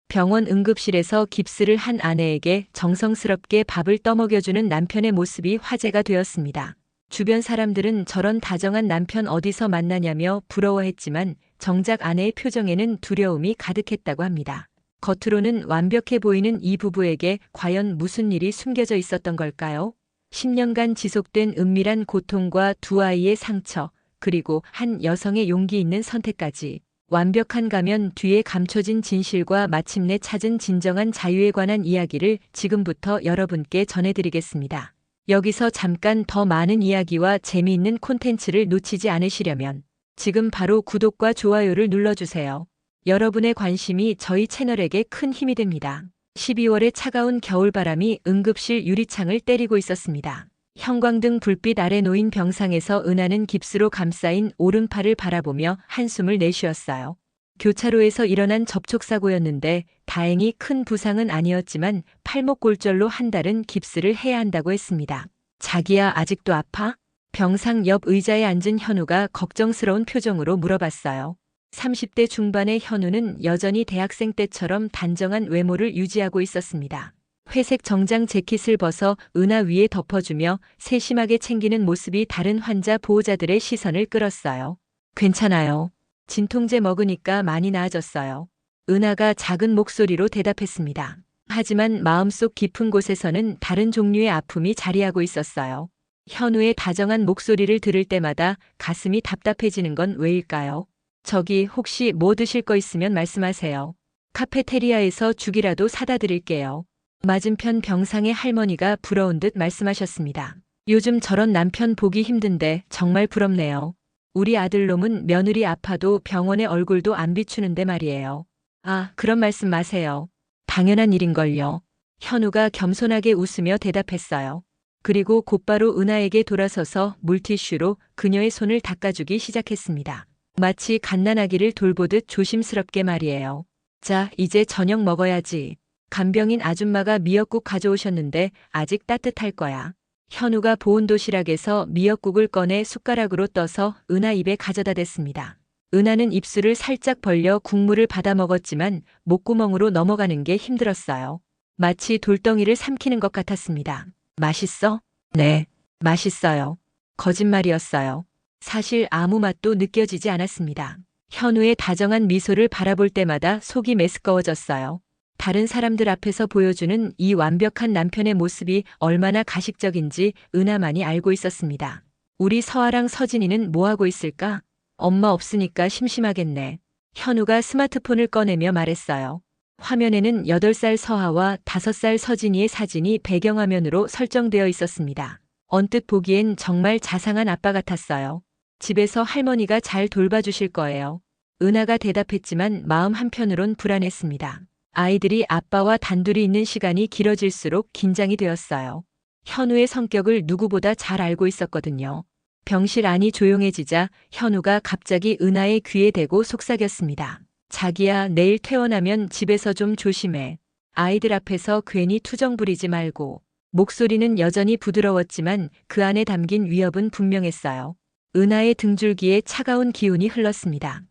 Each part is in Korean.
병원 응급실에서 깁스를 한 아내에게 정성스럽게 밥을 떠먹여주는 남편의 모습이 화제가 되었습니다. 주변 사람들은 저런 다정한 남편 어디서 만나냐며 부러워했지만 정작 아내의 표정에는 두려움이 가득했다고 합니다. 겉으로는 완벽해 보이는 이 부부에게 과연 무슨 일이 숨겨져 있었던 걸까요? 10년간 지속된 은밀한 고통과 두 아이의 상처, 그리고 한 여성의 용기 있는 선택까지. 완벽한 가면 뒤에 감춰진 진실과 마침내 찾은 진정한 자유에 관한 이야기를 지금부터 여러분께 전해드리겠습니다. 여기서 잠깐 더 많은 이야기와 재미있는 콘텐츠를 놓치지 않으시려면 지금 바로 구독과 좋아요를 눌러주세요. 여러분의 관심이 저희 채널에게 큰 힘이 됩니다. 12월의 차가운 겨울바람이 응급실 유리창을 때리고 있었습니다. 형광등 불빛 아래 놓인 병상에서 은하는 깁스로 감싸인 오른팔을 바라보며 한숨을 내쉬었어요. 교차로에서 일어난 접촉사고였는데 다행히 큰 부상은 아니었지만 팔목 골절로 한 달은 깁스를 해야 한다고 했습니다. 자기야, 아직도 아파? 병상 옆 의자에 앉은 현우가 걱정스러운 표정으로 물어봤어요. 30대 중반의 현우는 여전히 대학생 때처럼 단정한 외모를 유지하고 있었습니다. 회색 정장 재킷을 벗어 은하 위에 덮어주며 세심하게 챙기는 모습이 다른 환자 보호자들의 시선을 끌었어요. 괜찮아요. 진통제 먹으니까 많이 나아졌어요. 은하가 작은 목소리로 대답했습니다. 하지만 마음속 깊은 곳에서는 다른 종류의 아픔이 자리하고 있었어요. 현우의 다정한 목소리를 들을 때마다 가슴이 답답해지는 건 왜일까요? 저기 혹시 뭐 드실 거 있으면 말씀하세요. 카페테리아에서 죽이라도 사다 드릴게요. 맞은편 병상의 할머니가 부러운 듯 말씀하셨습니다. 요즘 저런 남편 보기 힘든데 정말 부럽네요. 우리 아들놈은 며느리 아파도 병원의 얼굴도 안 비추는데 말이에요. 아, 그런 말씀 마세요. 당연한 일인걸요. 현우가 겸손하게 웃으며 대답했어요. 그리고 곧바로 은하에게 돌아서서 물티슈로 그녀의 손을 닦아주기 시작했습니다. 마치 갓난아기를 돌보듯 조심스럽게 말이에요. 자, 이제 저녁 먹어야지. 간병인 아줌마가 미역국 가져오셨는데 아직 따뜻할 거야. 현우가 보온 도시락에서 미역국을 꺼내 숟가락으로 떠서 은하 입에 가져다 댔습니다. 은하는 입술을 살짝 벌려 국물을 받아 먹었지만 목구멍으로 넘어가는 게 힘들었어요. 마치 돌덩이를 삼키는 것 같았습니다. 맛있어? 네, 맛있어요. 거짓말이었어요. 사실 아무 맛도 느껴지지 않았습니다. 현우의 다정한 미소를 바라볼 때마다 속이 메스꺼워졌어요. 다른 사람들 앞에서 보여주는 이 완벽한 남편의 모습이 얼마나 가식적인지 은하만이 알고 있었습니다. 우리 서아랑 서진이는 뭐하고 있을까? 엄마 없으니까 심심하겠네. 현우가 스마트폰을 꺼내며 말했어요. 화면에는 8살 서아와 5살 서진이의 사진이 배경화면으로 설정되어 있었습니다. 언뜻 보기엔 정말 자상한 아빠 같았어요. 집에서 할머니가 잘 돌봐주실 거예요. 은하가 대답했지만 마음 한편으론 불안했습니다. 아이들이 아빠와 단둘이 있는 시간이 길어질수록 긴장이 되었어요. 현우의 성격을 누구보다 잘 알고 있었거든요. 병실 안이 조용해지자 현우가 갑자기 은하의 귀에 대고 속삭였습니다. 자기야, 내일 퇴원하면 집에서 좀 조심해. 아이들 앞에서 괜히 투정 부리지 말고. 목소리는 여전히 부드러웠지만 그 안에 담긴 위협은 분명했어요. 은하의 등줄기에 차가운 기운이 흘렀습니다.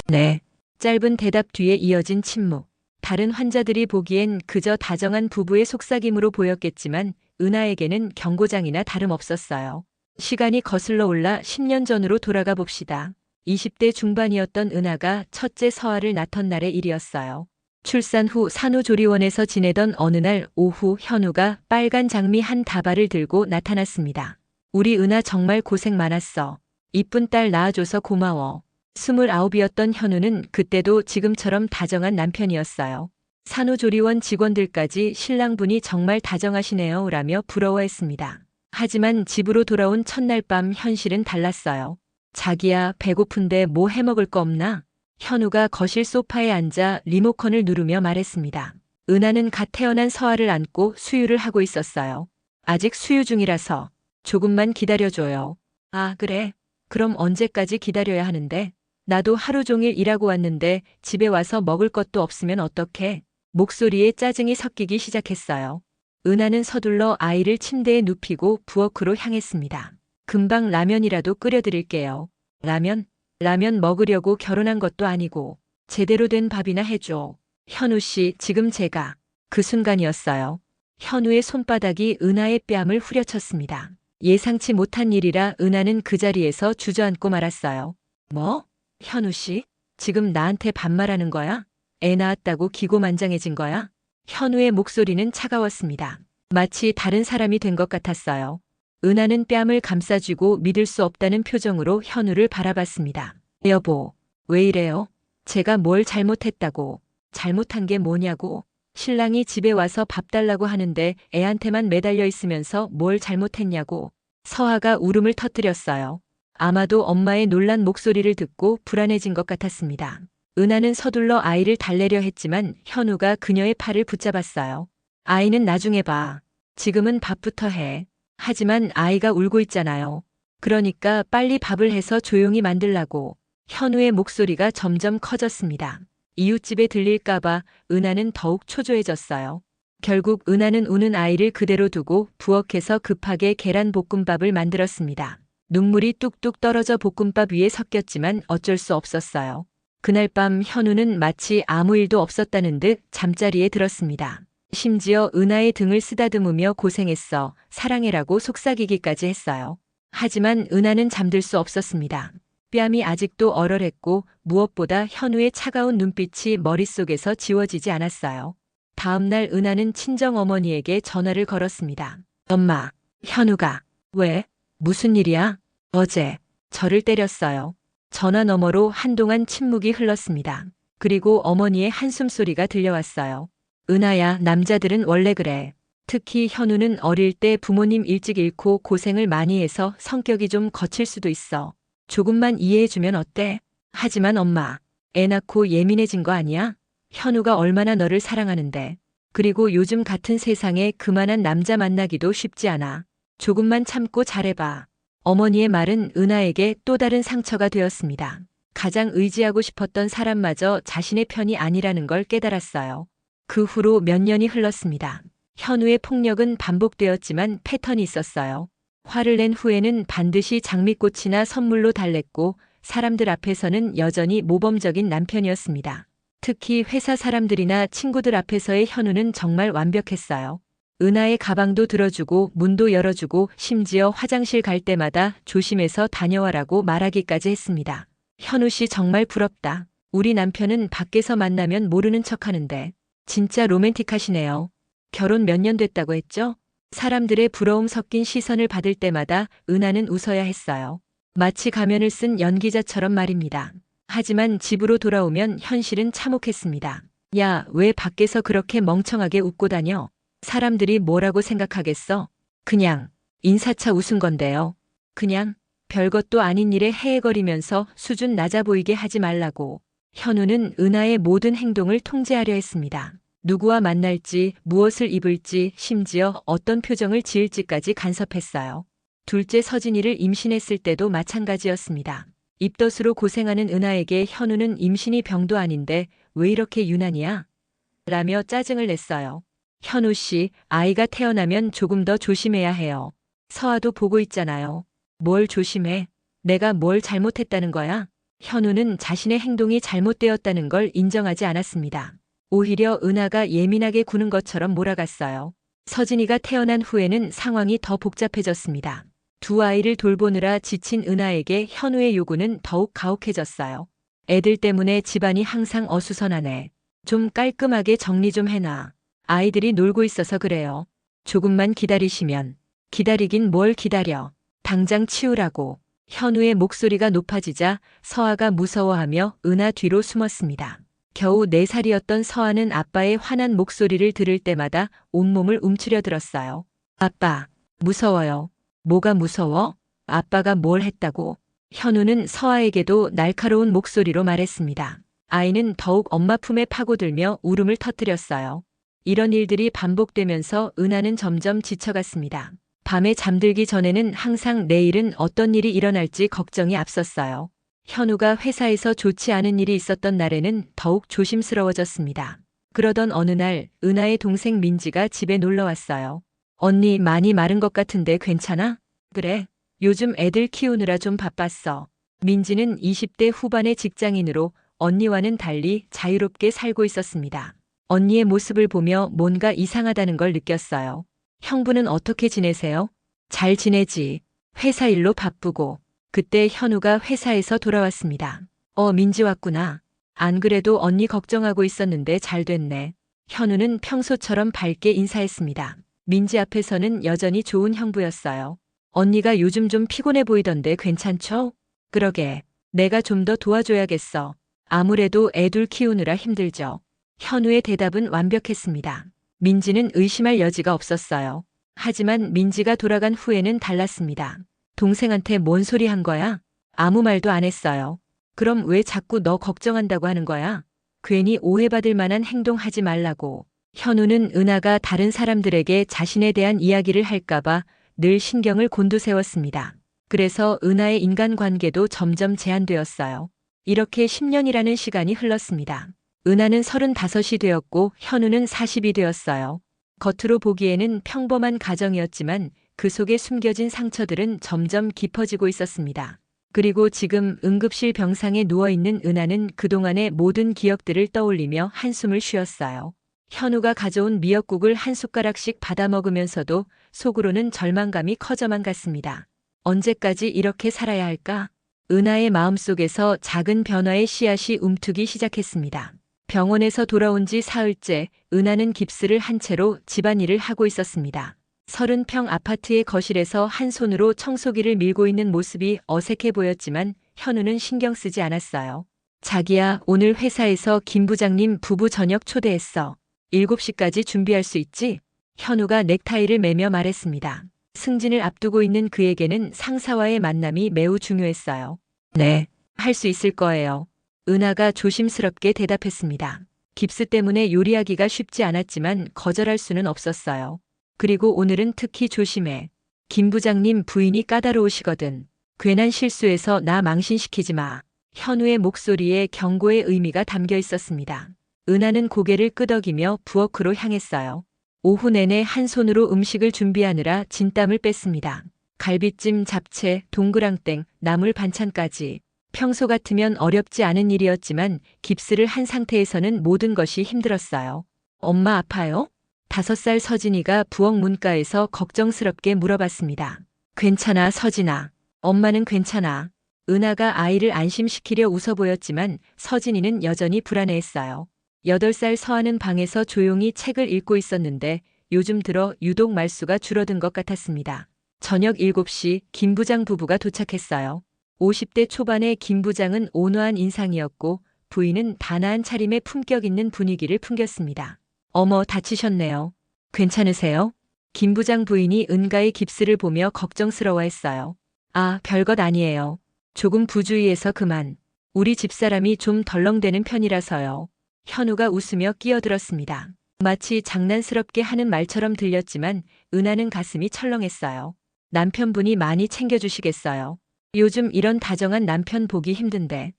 네. 짧은 대답 뒤에 이어진 침묵. 다른 환자들이 보기엔 그저 다정한 부부의 속삭임으로 보였겠지만 은하에게는 경고장이나 다름없었어요. 시간이 거슬러 올라 10년 전으로 돌아가 봅시다. 20대 중반이었던 은하가 첫째 서아를 낳던 날의 일이었어요. 출산 후 산후조리원에서 지내던 어느 날 오후 현우가 빨간 장미 한 다발을 들고 나타났습니다. 우리 은하 정말 고생 많았어. 이쁜 딸 낳아줘서 고마워. 29이었던 현우는 그때도 지금처럼 다정한 남편이었어요. 산후조리원 직원들까지 신랑분이 정말 다정하시네요 라며 부러워했습니다. 하지만 집으로 돌아온 첫날 밤 현실은 달랐어요. 자기야, 배고픈데 뭐 해먹을 거 없나? 현우가 거실 소파에 앉아 리모컨을 누르며 말했습니다. 은하는 갓 태어난 서아를 안고 수유를 하고 있었어요. 아직 수유 중이라서 조금만 기다려줘요. 아, 그래. 그럼 언제까지 기다려야 하는데? 나도 하루 종일 일하고 왔는데 집에 와서 먹을 것도 없으면 어떡해? 목소리에 짜증이 섞이기 시작했어요. 은하는 서둘러 아이를 침대에 눕히고 부엌으로 향했습니다. 금방 라면이라도 끓여드릴게요. 라면? 라면 먹으려고 결혼한 것도 아니고 제대로 된 밥이나 해줘. 현우 씨, 지금 제가. 그 순간이었어요. 현우의 손바닥이 은하의 뺨을 후려쳤습니다. 예상치 못한 일이라 은하는 그 자리에서 주저앉고 말았어요. 뭐? 현우 씨? 지금 나한테 반말하는 거야? 애 낳았다고 기고만장해진 거야? 현우의 목소리는 차가웠습니다. 마치 다른 사람이 된 것 같았어요. 은하는 뺨을 감싸쥐고 믿을 수 없다는 표정으로 현우를 바라봤습니다. 여보, 왜 이래요? 제가 뭘 잘못했다고? 잘못한 게 뭐냐고? 신랑이 집에 와서 밥 달라고 하는데 애한테만 매달려 있으면서 뭘 잘못했냐고? 서아가 울음을 터뜨렸어요. 아마도 엄마의 놀란 목소리를 듣고 불안해진 것 같았습니다. 은하는 서둘러 아이를 달래려 했지만 현우가 그녀의 팔을 붙잡았어요. 아이는 나중에 봐. 지금은 밥부터 해. 하지만 아이가 울고 있잖아요. 그러니까 빨리 밥을 해서 조용히 만들라고. 현우의 목소리가 점점 커졌습니다. 이웃집에 들릴까봐 은하는 더욱 초조해졌어요. 결국 은하는 우는 아이를 그대로 두고 부엌에서 급하게 계란 볶음밥을 만들었습니다. 눈물이 뚝뚝 떨어져 볶음밥 위에 섞였지만 어쩔 수 없었어요. 그날 밤 현우는 마치 아무 일도 없었다는 듯 잠자리에 들었습니다. 심지어 은하의 등을 쓰다듬으며 고생했어, 사랑해라고 속삭이기까지 했어요. 하지만 은하는 잠들 수 없었습니다. 뺨이 아직도 얼얼했고 무엇보다 현우의 차가운 눈빛이 머릿속에서 지워지지 않았어요. 다음 날 은하는 친정어머니에게 전화를 걸었습니다. 엄마, 현우가. 왜? 무슨 일이야? 어제 저를 때렸어요. 전화 너머로 한동안 침묵이 흘렀습니다. 그리고 어머니의 한숨소리가 들려왔어요. 은하야, 남자들은 원래 그래. 특히 현우는 어릴 때 부모님 일찍 잃고 고생을 많이 해서 성격이 좀 거칠 수도 있어. 조금만 이해해주면 어때? 하지만 엄마, 애 낳고 예민해진 거 아니야? 현우가 얼마나 너를 사랑하는데. 그리고 요즘 같은 세상에 그만한 남자 만나기도 쉽지 않아. 조금만 참고 잘해봐. 어머니의 말은 은하에게 또 다른 상처가 되었습니다. 가장 의지하고 싶었던 사람마저 자신의 편이 아니라는 걸 깨달았어요. 그 후로 몇 년이 흘렀습니다. 현우의 폭력은 반복되었지만 패턴이 있었어요. 화를 낸 후에는 반드시 장미꽃이나 선물로 달랬고 사람들 앞에서는 여전히 모범적인 남편이었습니다. 특히 회사 사람들이나 친구들 앞에서의 현우는 정말 완벽했어요. 은하의 가방도 들어주고 문도 열어주고 심지어 화장실 갈 때마다 조심해서 다녀와라고 말하기까지 했습니다. 현우 씨 정말 부럽다. 우리 남편은 밖에서 만나면 모르는 척하는데 진짜 로맨틱하시네요. 결혼 몇 년 됐다고 했죠? 사람들의 부러움 섞인 시선을 받을 때마다 은하는 웃어야 했어요. 마치 가면을 쓴 연기자처럼 말입니다. 하지만 집으로 돌아오면 현실은 참혹했습니다. 야, 왜 밖에서 그렇게 멍청하게 웃고 다녀? 사람들이 뭐라고 생각하겠어? 그냥 인사차 웃은 건데요. 그냥 별것도 아닌 일에 헤헤거리면서 수준 낮아 보이게 하지 말라고. 현우는 은하의 모든 행동을 통제하려 했습니다. 누구와 만날지, 무엇을 입을지, 심지어 어떤 표정을 지을지까지 간섭했어요. 둘째 서진이를 임신했을 때도 마찬가지였습니다. 입덧으로 고생하는 은하에게 현우는 임신이 병도 아닌데 왜 이렇게 유난이야? 라며 짜증을 냈어요. 현우 씨, 아이가 태어나면 조금 더 조심해야 해요. 서아도 보고 있잖아요. 뭘 조심해? 내가 뭘 잘못했다는 거야? 현우는 자신의 행동이 잘못되었다는 걸 인정하지 않았습니다. 오히려 은하가 예민하게 구는 것처럼 몰아갔어요. 서진이가 태어난 후에는 상황이 더 복잡해졌습니다. 두 아이를 돌보느라 지친 은하에게 현우의 요구는 더욱 가혹해졌어요. 애들 때문에 집안이 항상 어수선하네. 좀 깔끔하게 정리 좀 해놔. 아이들이 놀고 있어서 그래요. 조금만 기다리시면. 기다리긴 뭘 기다려. 당장 치우라고. 현우의 목소리가 높아지자 서아가 무서워하며 은하 뒤로 숨었습니다. 겨우 4살이었던 서아는 아빠의 화난 목소리를 들을 때마다 온몸을 움츠려 들었어요. 아빠, 무서워요. 뭐가 무서워? 아빠가 뭘 했다고? 현우는 서아에게도 날카로운 목소리로 말했습니다. 아이는 더욱 엄마 품에 파고들며 울음을 터뜨렸어요. 이런 일들이 반복되면서 은하는 점점 지쳐갔습니다. 밤에 잠들기 전에는 항상 내일은 어떤 일이 일어날지 걱정이 앞섰어요. 현우가 회사에서 좋지 않은 일이 있었던 날에는 더욱 조심스러워졌습니다. 그러던 어느 날 은하의 동생 민지가 집에 놀러 왔어요. 언니 많이 마른 것 같은데 괜찮아? 그래. 요즘 애들 키우느라 좀 바빴어. 민지는 20대 후반의 직장인으로 언니와는 달리 자유롭게 살고 있었습니다. 언니의 모습을 보며 뭔가 이상하다는 걸 느꼈어요. 형부는 어떻게 지내세요? 잘 지내지. 회사 일로 바쁘고. 그때 현우가 회사에서 돌아왔습니다. 민지 왔구나. 안 그래도 언니 걱정하고 있었는데 잘 됐네. 현우는 평소처럼 밝게 인사했습니다. 민지 앞에서는 여전히 좋은 형부였어요. 언니가 요즘 좀 피곤해 보이던데 괜찮죠? 그러게. 내가 좀 더 도와줘야겠어. 아무래도 애둘 키우느라 힘들죠. 현우의 대답은 완벽했습니다. 민지는 의심할 여지가 없었어요. 하지만 민지가 돌아간 후에는 달랐습니다. 동생한테 뭔 소리 한 거야? 아무 말도 안 했어요. 그럼 왜 자꾸 너 걱정한다고 하는 거야? 괜히 오해받을 만한 행동하지 말라고. 현우는 은하가 다른 사람들에게 자신에 대한 이야기를 할까봐 늘 신경을 곤두세웠습니다. 그래서 은하의 인간관계도 점점 제한되었어요. 이렇게 10년이라는 시간이 흘렀습니다. 은하는 35이 되었고 현우는 40이 되었어요. 겉으로 보기에는 평범한 가정이었지만 그 속에 숨겨진 상처들은 점점 깊어지고 있었습니다. 그리고 지금 응급실 병상에 누워있는 은하는 그동안의 모든 기억들을 떠올리며 한숨을 쉬었어요. 현우가 가져온 미역국을 한 숟가락씩 받아 먹으면서도 속으로는 절망감이 커져만 갔습니다. 언제까지 이렇게 살아야 할까? 은하의 마음속에서 작은 변화의 씨앗이 움트기 시작했습니다. 병원에서 돌아온 지 사흘째 은하는 깁스를 한 채로 집안일을 하고 있었습니다. 30평 아파트의 거실에서 한 손으로 청소기를 밀고 있는 모습이 어색해 보였지만 현우는 신경 쓰지 않았어요. 자기야, 오늘 회사에서 김 부장님 부부 저녁 초대했어. 7시까지 준비할 수 있지? 현우가 넥타이를 매며 말했습니다. 승진을 앞두고 있는 그에게는 상사와의 만남이 매우 중요했어요. 네, 할 수 있을 거예요. 은하가 조심스럽게 대답했습니다. 깁스 때문에 요리하기가 쉽지 않았지만 거절할 수는 없었어요. 그리고 오늘은 특히 조심해. 김 부장님 부인이 까다로우시거든. 괜한 실수해서 나 망신시키지 마. 현우의 목소리에 경고의 의미가 담겨 있었습니다. 은하는 고개를 끄덕이며 부엌으로 향했어요. 오후 내내 한 손으로 음식을 준비하느라 진땀을 뺐습니다. 갈비찜, 잡채, 동그랑땡, 나물 반찬까지. 평소 같으면 어렵지 않은 일이었지만 깁스를 한 상태에서는 모든 것이 힘들었어요. 엄마 아파요? 5살 서진이가 부엌 문가에서 걱정스럽게 물어봤습니다. 괜찮아, 서진아. 엄마는 괜찮아. 은하가 아이를 안심시키려 웃어 보였지만 서진이는 여전히 불안해했어요. 8살 서하는 방에서 조용히 책을 읽고 있었는데 요즘 들어 유독 말수가 줄어든 것 같았습니다. 저녁 7시 김 부장 부부가 도착했어요. 50대 초반의 김 부장은 온화한 인상이었고 부인은 단아한 차림에 품격 있는 분위기를 풍겼습니다. 어머, 다치셨네요. 괜찮으세요? 김 부장 부인이 은가의 깁스를 보며 걱정스러워했어요. 아, 별것 아니에요. 조금 부주의해서 그만. 우리 집사람이 좀 덜렁대는 편이라서요. 현우가 웃으며 끼어들었습니다. 마치 장난스럽게 하는 말처럼 들렸지만 은하는 가슴이 철렁했어요. 남편분이 많이 챙겨주시겠어요. 요즘 이런 다정한 남편 보기 힘든데.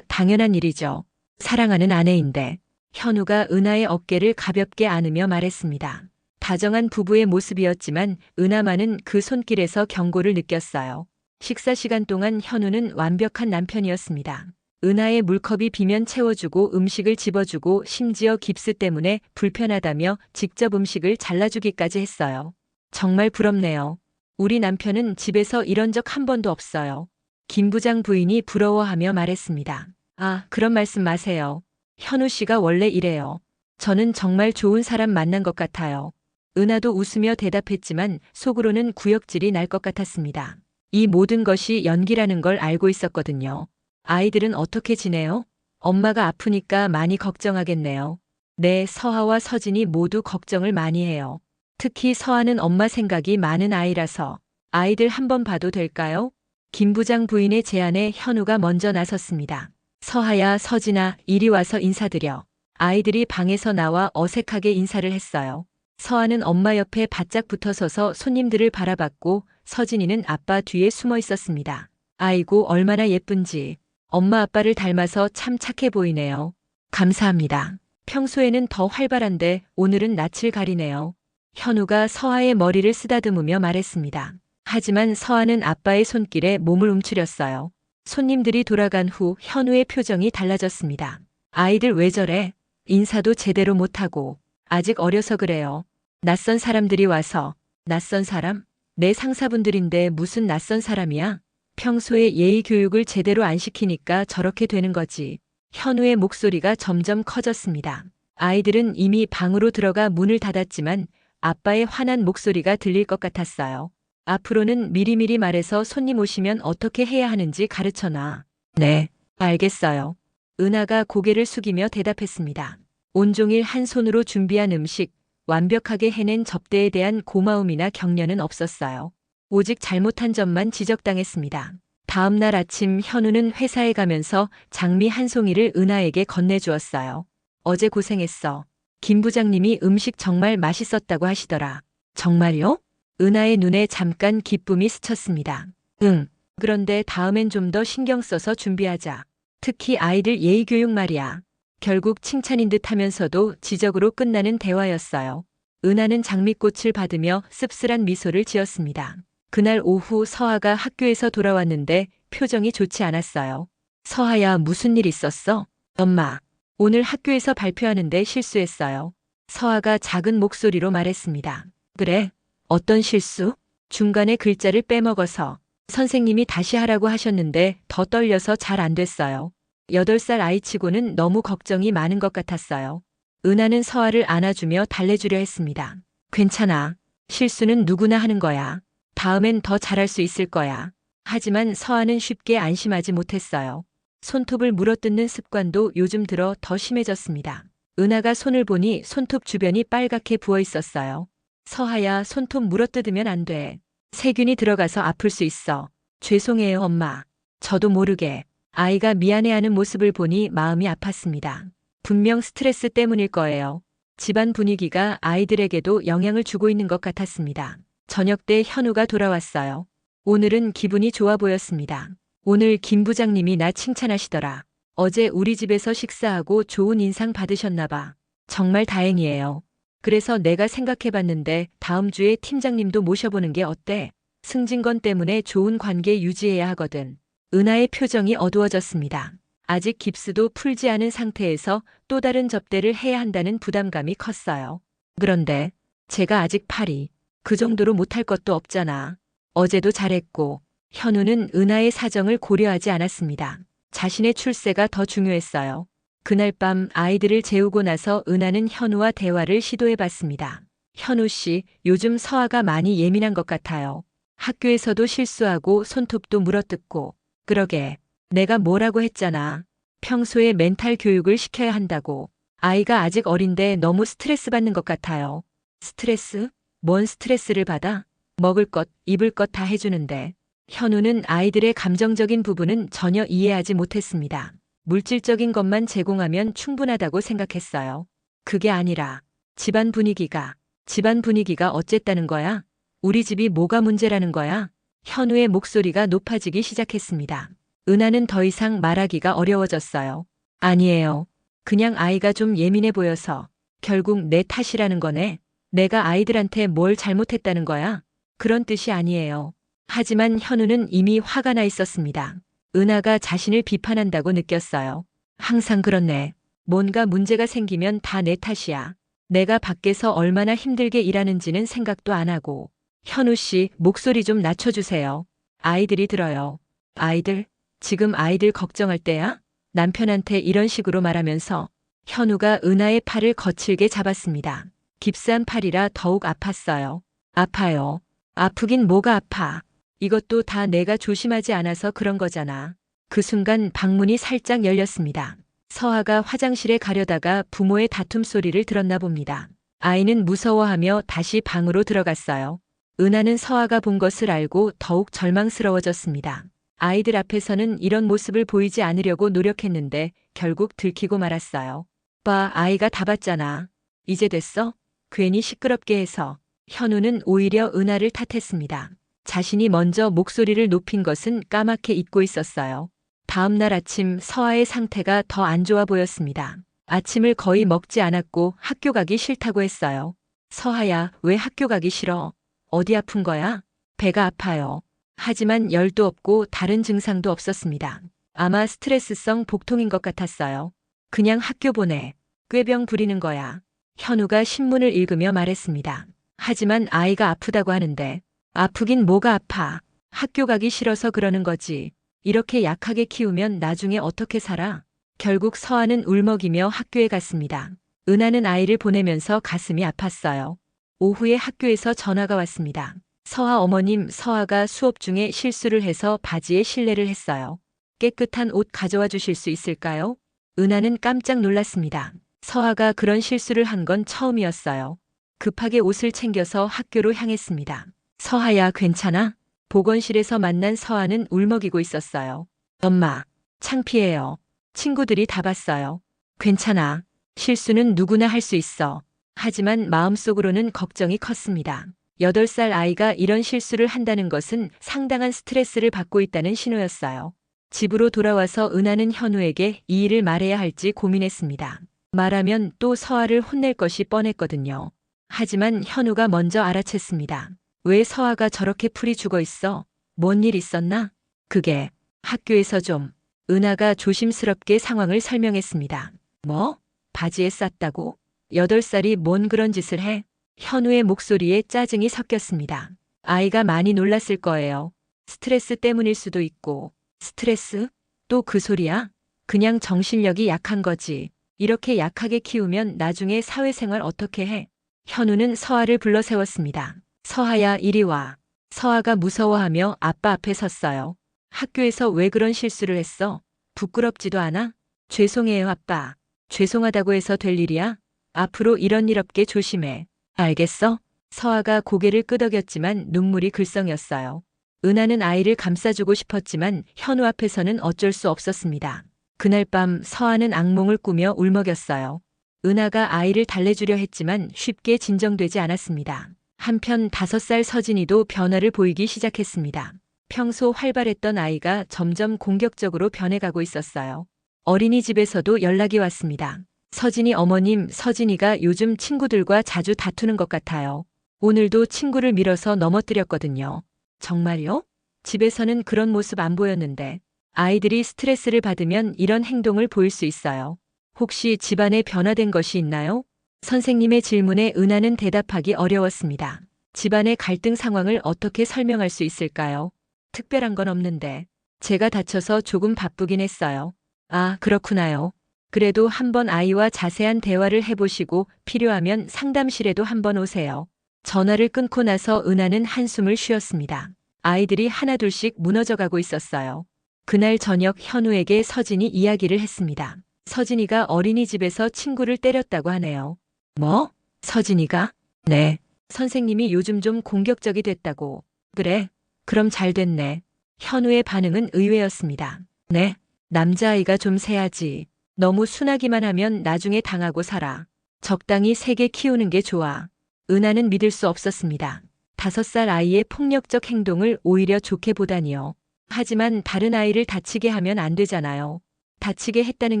당연한 일이죠. 사랑하는 아내인데. 현우가 은하의 어깨를 가볍게 안으며 말했습니다. 다정한 부부의 모습이었지만 은하만은 그 손길에서 경고를 느꼈어요. 식사 시간 동안 현우는 완벽한 남편이었습니다. 은하의 물컵이 비면 채워주고 음식을 집어주고 심지어 깁스 때문에 불편하다며 직접 음식을 잘라주기까지 했어요. 정말 부럽네요. 우리 남편은 집에서 이런 적 한 번도 없어요. 김 부장 부인이 부러워하며 말했습니다. 아, 그런 말씀 마세요. 현우 씨가 원래 이래요. 저는 정말 좋은 사람 만난 것 같아요. 은하도 웃으며 대답했지만 속으로는 구역질이 날 것 같았습니다. 이 모든 것이 연기라는 걸 알고 있었거든요. 아이들은 어떻게 지내요? 엄마가 아프니까 많이 걱정하겠네요. 네, 서하와 서진이 모두 걱정을 많이 해요. 특히 서하는 엄마 생각이 많은 아이라서. 아이들 한번 봐도 될까요? 김 부장 부인의 제안에 현우가 먼저 나섰습니다. 서하야, 서진아, 이리 와서 인사드려. 아이들이 방에서 나와 어색하게 인사를 했어요. 서하는 엄마 옆에 바짝 붙어서서 손님들을 바라봤고 서진이는 아빠 뒤에 숨어 있었습니다. 아이고, 얼마나 예쁜지. 엄마 아빠를 닮아서 참 착해 보이네요. 감사합니다. 평소에는 더 활발한데 오늘은 낯을 가리네요. 현우가 서하의 머리를 쓰다듬으며 말했습니다. 하지만 서하는 아빠의 손길에 몸을 움츠렸어요. 손님들이 돌아간 후 현우의 표정이 달라졌습니다. 아이들 왜 저래? 인사도 제대로 못하고. 아직 어려서 그래요. 낯선 사람들이 와서. 낯선 사람? 내 상사분들인데 무슨 낯선 사람이야? 평소에 예의 교육을 제대로 안 시키니까 저렇게 되는 거지. 현우의 목소리가 점점 커졌습니다. 아이들은 이미 방으로 들어가 문을 닫았지만 아빠의 화난 목소리가 들릴 것 같았어요. 앞으로는 미리미리 말해서 손님 오시면 어떻게 해야 하는지 가르쳐놔. 네, 알겠어요. 은하가 고개를 숙이며 대답했습니다. 온종일 한 손으로 준비한 음식, 완벽하게 해낸 접대에 대한 고마움이나 격려는 없었어요. 오직 잘못한 점만 지적당했습니다. 다음 날 아침 현우는 회사에 가면서 장미 한 송이를 은하에게 건네주었어요. 어제 고생했어. 김 부장님이 음식 정말 맛있었다고 하시더라. 정말요? 은하의 눈에 잠깐 기쁨이 스쳤습니다. 응. 그런데 다음엔 좀 더 신경 써서 준비하자. 특히 아이들 예의 교육 말이야. 결국 칭찬인 듯 하면서도 지적으로 끝나는 대화였어요. 은하는 장미꽃을 받으며 씁쓸한 미소를 지었습니다. 그날 오후 서하가 학교에서 돌아왔는데 표정이 좋지 않았어요. 서하야, 무슨 일 있었어? 엄마, 오늘 학교에서 발표하는데 실수했어요. 서하가 작은 목소리로 말했습니다. 그래? 어떤 실수? 중간에 글자를 빼먹어서. 선생님이 다시 하라고 하셨는데 더 떨려서 잘 안 됐어요. 8살 아이치고는 너무 걱정이 많은 것 같았어요. 은하는 서하를 안아주며 달래주려 했습니다. 괜찮아. 실수는 누구나 하는 거야. 다음엔 더 잘할 수 있을 거야. 하지만 서하는 쉽게 안심하지 못했어요. 손톱을 물어뜯는 습관도 요즘 들어 더 심해졌습니다. 은하가 손을 보니 손톱 주변이 빨갛게 부어 있었어요. 서하야, 손톱 물어뜯으면 안 돼. 세균이 들어가서 아플 수 있어. 죄송해요, 엄마. 저도 모르게. 아이가 미안해하는 모습을 보니 마음이 아팠습니다. 분명 스트레스 때문일 거예요. 집안 분위기가 아이들에게도 영향을 주고 있는 것 같았습니다. 저녁 때 현우가 돌아왔어요. 오늘은 기분이 좋아 보였습니다. 오늘 김 부장님이 나 칭찬하시더라. 어제 우리 집에서 식사하고 좋은 인상 받으셨나 봐. 정말 다행이에요. 그래서 내가 생각해봤는데 다음 주에 팀장님도 모셔보는 게 어때? 승진건 때문에 좋은 관계 유지해야 하거든. 은하의 표정이 어두워졌습니다. 아직 깁스도 풀지 않은 상태에서 또 다른 접대를 해야 한다는 부담감이 컸어요. 그런데 제가 아직 팔이 그 정도로 못할 것도 없잖아. 어제도 잘했고. 현우는 은하의 사정을 고려하지 않았습니다. 자신의 출세가 더 중요했어요. 그날 밤 아이들을 재우고 나서 은하는 현우와 대화를 시도해봤습니다. 현우 씨, 요즘 서하가 많이 예민한 것 같아요. 학교에서도 실수하고 손톱도 물어뜯고. 그러게. 내가 뭐라고 했잖아. 평소에 멘탈 교육을 시켜야 한다고. 아이가 아직 어린데 너무 스트레스 받는 것 같아요. 스트레스? 뭔 스트레스를 받아? 먹을 것, 입을 것 다 해주는데. 현우는 아이들의 감정적인 부분은 전혀 이해하지 못했습니다. 물질적인 것만 제공하면 충분하다고 생각했어요. 그게 아니라 집안 분위기가 어쨌다는 거야? 우리 집이 뭐가 문제라는 거야? 현우의 목소리가 높아지기 시작했습니다. 은하는 더 이상 말하기가 어려워졌어요. 아니에요. 그냥 아이가 좀 예민해 보여서. 결국 내 탓이라는 거네. 내가 아이들한테 뭘 잘못했다는 거야? 그런 뜻이 아니에요. 하지만 현우는 이미 화가 나 있었습니다. 은하가 자신을 비판한다고 느꼈어요. 항상 그렇네. 뭔가 문제가 생기면 다 내 탓이야. 내가 밖에서 얼마나 힘들게 일하는지는 생각도 안 하고. 현우 씨, 목소리 좀 낮춰주세요. 아이들이 들어요. 아이들? 지금 아이들 걱정할 때야? 남편한테 이런 식으로 말하면서 현우가 은하의 팔을 거칠게 잡았습니다. 깁스한 팔이라 더욱 아팠어요. 아파요. 아프긴 뭐가 아파. 이것도 다 내가 조심하지 않아서 그런 거잖아. 그 순간 방문이 살짝 열렸습니다. 서하가 화장실에 가려다가 부모의 다툼 소리를 들었나 봅니다. 아이는 무서워하며 다시 방으로 들어갔어요. 은하는 서하가 본 것을 알고 더욱 절망스러워졌습니다. 아이들 앞에서는 이런 모습을 보이지 않으려고 노력했는데 결국 들키고 말았어요. 오빠, 아이가 다 봤잖아. 이제 됐어? 괜히 시끄럽게 해서. 현우는 오히려 은하를 탓했습니다. 자신이 먼저 목소리를 높인 것은 까맣게 잊고 있었어요. 다음 날 아침 서하의 상태가 더 안 좋아 보였습니다. 아침을 거의 먹지 않았고 학교 가기 싫다고 했어요. 서하야, 왜 학교 가기 싫어? 어디 아픈 거야? 배가 아파요. 하지만 열도 없고 다른 증상도 없었습니다. 아마 스트레스성 복통인 것 같았어요. 그냥 학교 보내. 꾀병 부리는 거야. 현우가 신문을 읽으며 말했습니다. 하지만 아이가 아프다고 하는데. 아프긴 뭐가 아파. 학교 가기 싫어서 그러는 거지. 이렇게 약하게 키우면 나중에 어떻게 살아? 결국 서아는 울먹이며 학교에 갔습니다. 은하는 아이를 보내면서 가슴이 아팠어요. 오후에 학교에서 전화가 왔습니다. 서아 어머님, 서아가 수업 중에 실수를 해서 바지에 실례를 했어요. 깨끗한 옷 가져와 주실 수 있을까요? 은하는 깜짝 놀랐습니다. 서아가 그런 실수를 한 건 처음이었어요. 급하게 옷을 챙겨서 학교로 향했습니다. 서아야, 괜찮아? 보건실에서 만난 서아는 울먹이고 있었어요. 엄마, 창피해요. 친구들이 다 봤어요. 괜찮아. 실수는 누구나 할 수 있어. 하지만 마음속으로는 걱정이 컸습니다. 8살 아이가 이런 실수를 한다는 것은 상당한 스트레스를 받고 있다는 신호였어요. 집으로 돌아와서 은하는 현우에게 이 일을 말해야 할지 고민했습니다. 말하면 또 서아를 혼낼 것이 뻔했거든요. 하지만 현우가 먼저 알아챘습니다. 왜 서아가 저렇게 풀이 죽어 있어? 뭔 일 있었나? 그게 학교에서 좀. 은하가 조심스럽게 상황을 설명했습니다. 뭐? 바지에 쌌다고? 8살이 뭔 그런 짓을 해? 현우의 목소리에 짜증이 섞였습니다. 아이가 많이 놀랐을 거예요. 스트레스 때문일 수도 있고. 스트레스? 또 그 소리야? 그냥 정신력이 약한 거지. 이렇게 약하게 키우면 나중에 사회생활 어떻게 해? 현우는 서아를 불러 세웠습니다. 서아야, 이리 와. 서아가 무서워하며 아빠 앞에 섰어요. 학교에서 왜 그런 실수를 했어? 부끄럽지도 않아? 죄송해요, 아빠. 죄송하다고 해서 될 일이야? 앞으로 이런 일 없게 조심해. 알겠어? 서아가 고개를 끄덕였지만 눈물이 글썽였어요. 은하는 아이를 감싸주고 싶었지만 현우 앞에서는 어쩔 수 없었습니다. 그날 밤 서아는 악몽을 꾸며 울먹였어요. 은하가 아이를 달래주려 했지만 쉽게 진정되지 않았습니다. 한편 5살 서진이도 변화를 보이기 시작했습니다. 평소 활발했던 아이가 점점 공격적으로 변해가고 있었어요. 어린이집에서도 연락이 왔습니다. 서진이 어머님, 서진이가 요즘 친구들과 자주 다투는 것 같아요. 오늘도 친구를 밀어서 넘어뜨렸거든요. 정말요? 집에서는 그런 모습 안 보였는데. 아이들이 스트레스를 받으면 이런 행동을 보일 수 있어요. 혹시 집안에 변화된 것이 있나요? 선생님의 질문에 은하는 대답하기 어려웠습니다. 집안의 갈등 상황을 어떻게 설명할 수 있을까요? 특별한 건 없는데. 제가 다쳐서 조금 바쁘긴 했어요. 아, 그렇구나요. 그래도 한번 아이와 자세한 대화를 해보시고 필요하면 상담실에도 한번 오세요. 전화를 끊고 나서 은하는 한숨을 쉬었습니다. 아이들이 하나둘씩 무너져가고 있었어요. 그날 저녁 현우에게 서진이 이야기를 했습니다. 서진이가 어린이집에서 친구를 때렸다고 하네요. 뭐? 서진이가? 네. 선생님이 요즘 좀 공격적이 됐다고. 그래? 그럼 잘 됐네. 현우의 반응은 의외였습니다. 네. 남자아이가 좀 세야지. 너무 순하기만 하면 나중에 당하고 살아. 적당히 세게 키우는 게 좋아. 은하는 믿을 수 없었습니다. 5살 아이의 폭력적 행동을 오히려 좋게 보다니요. 하지만 다른 아이를 다치게 하면 안 되잖아요. 다치게 했다는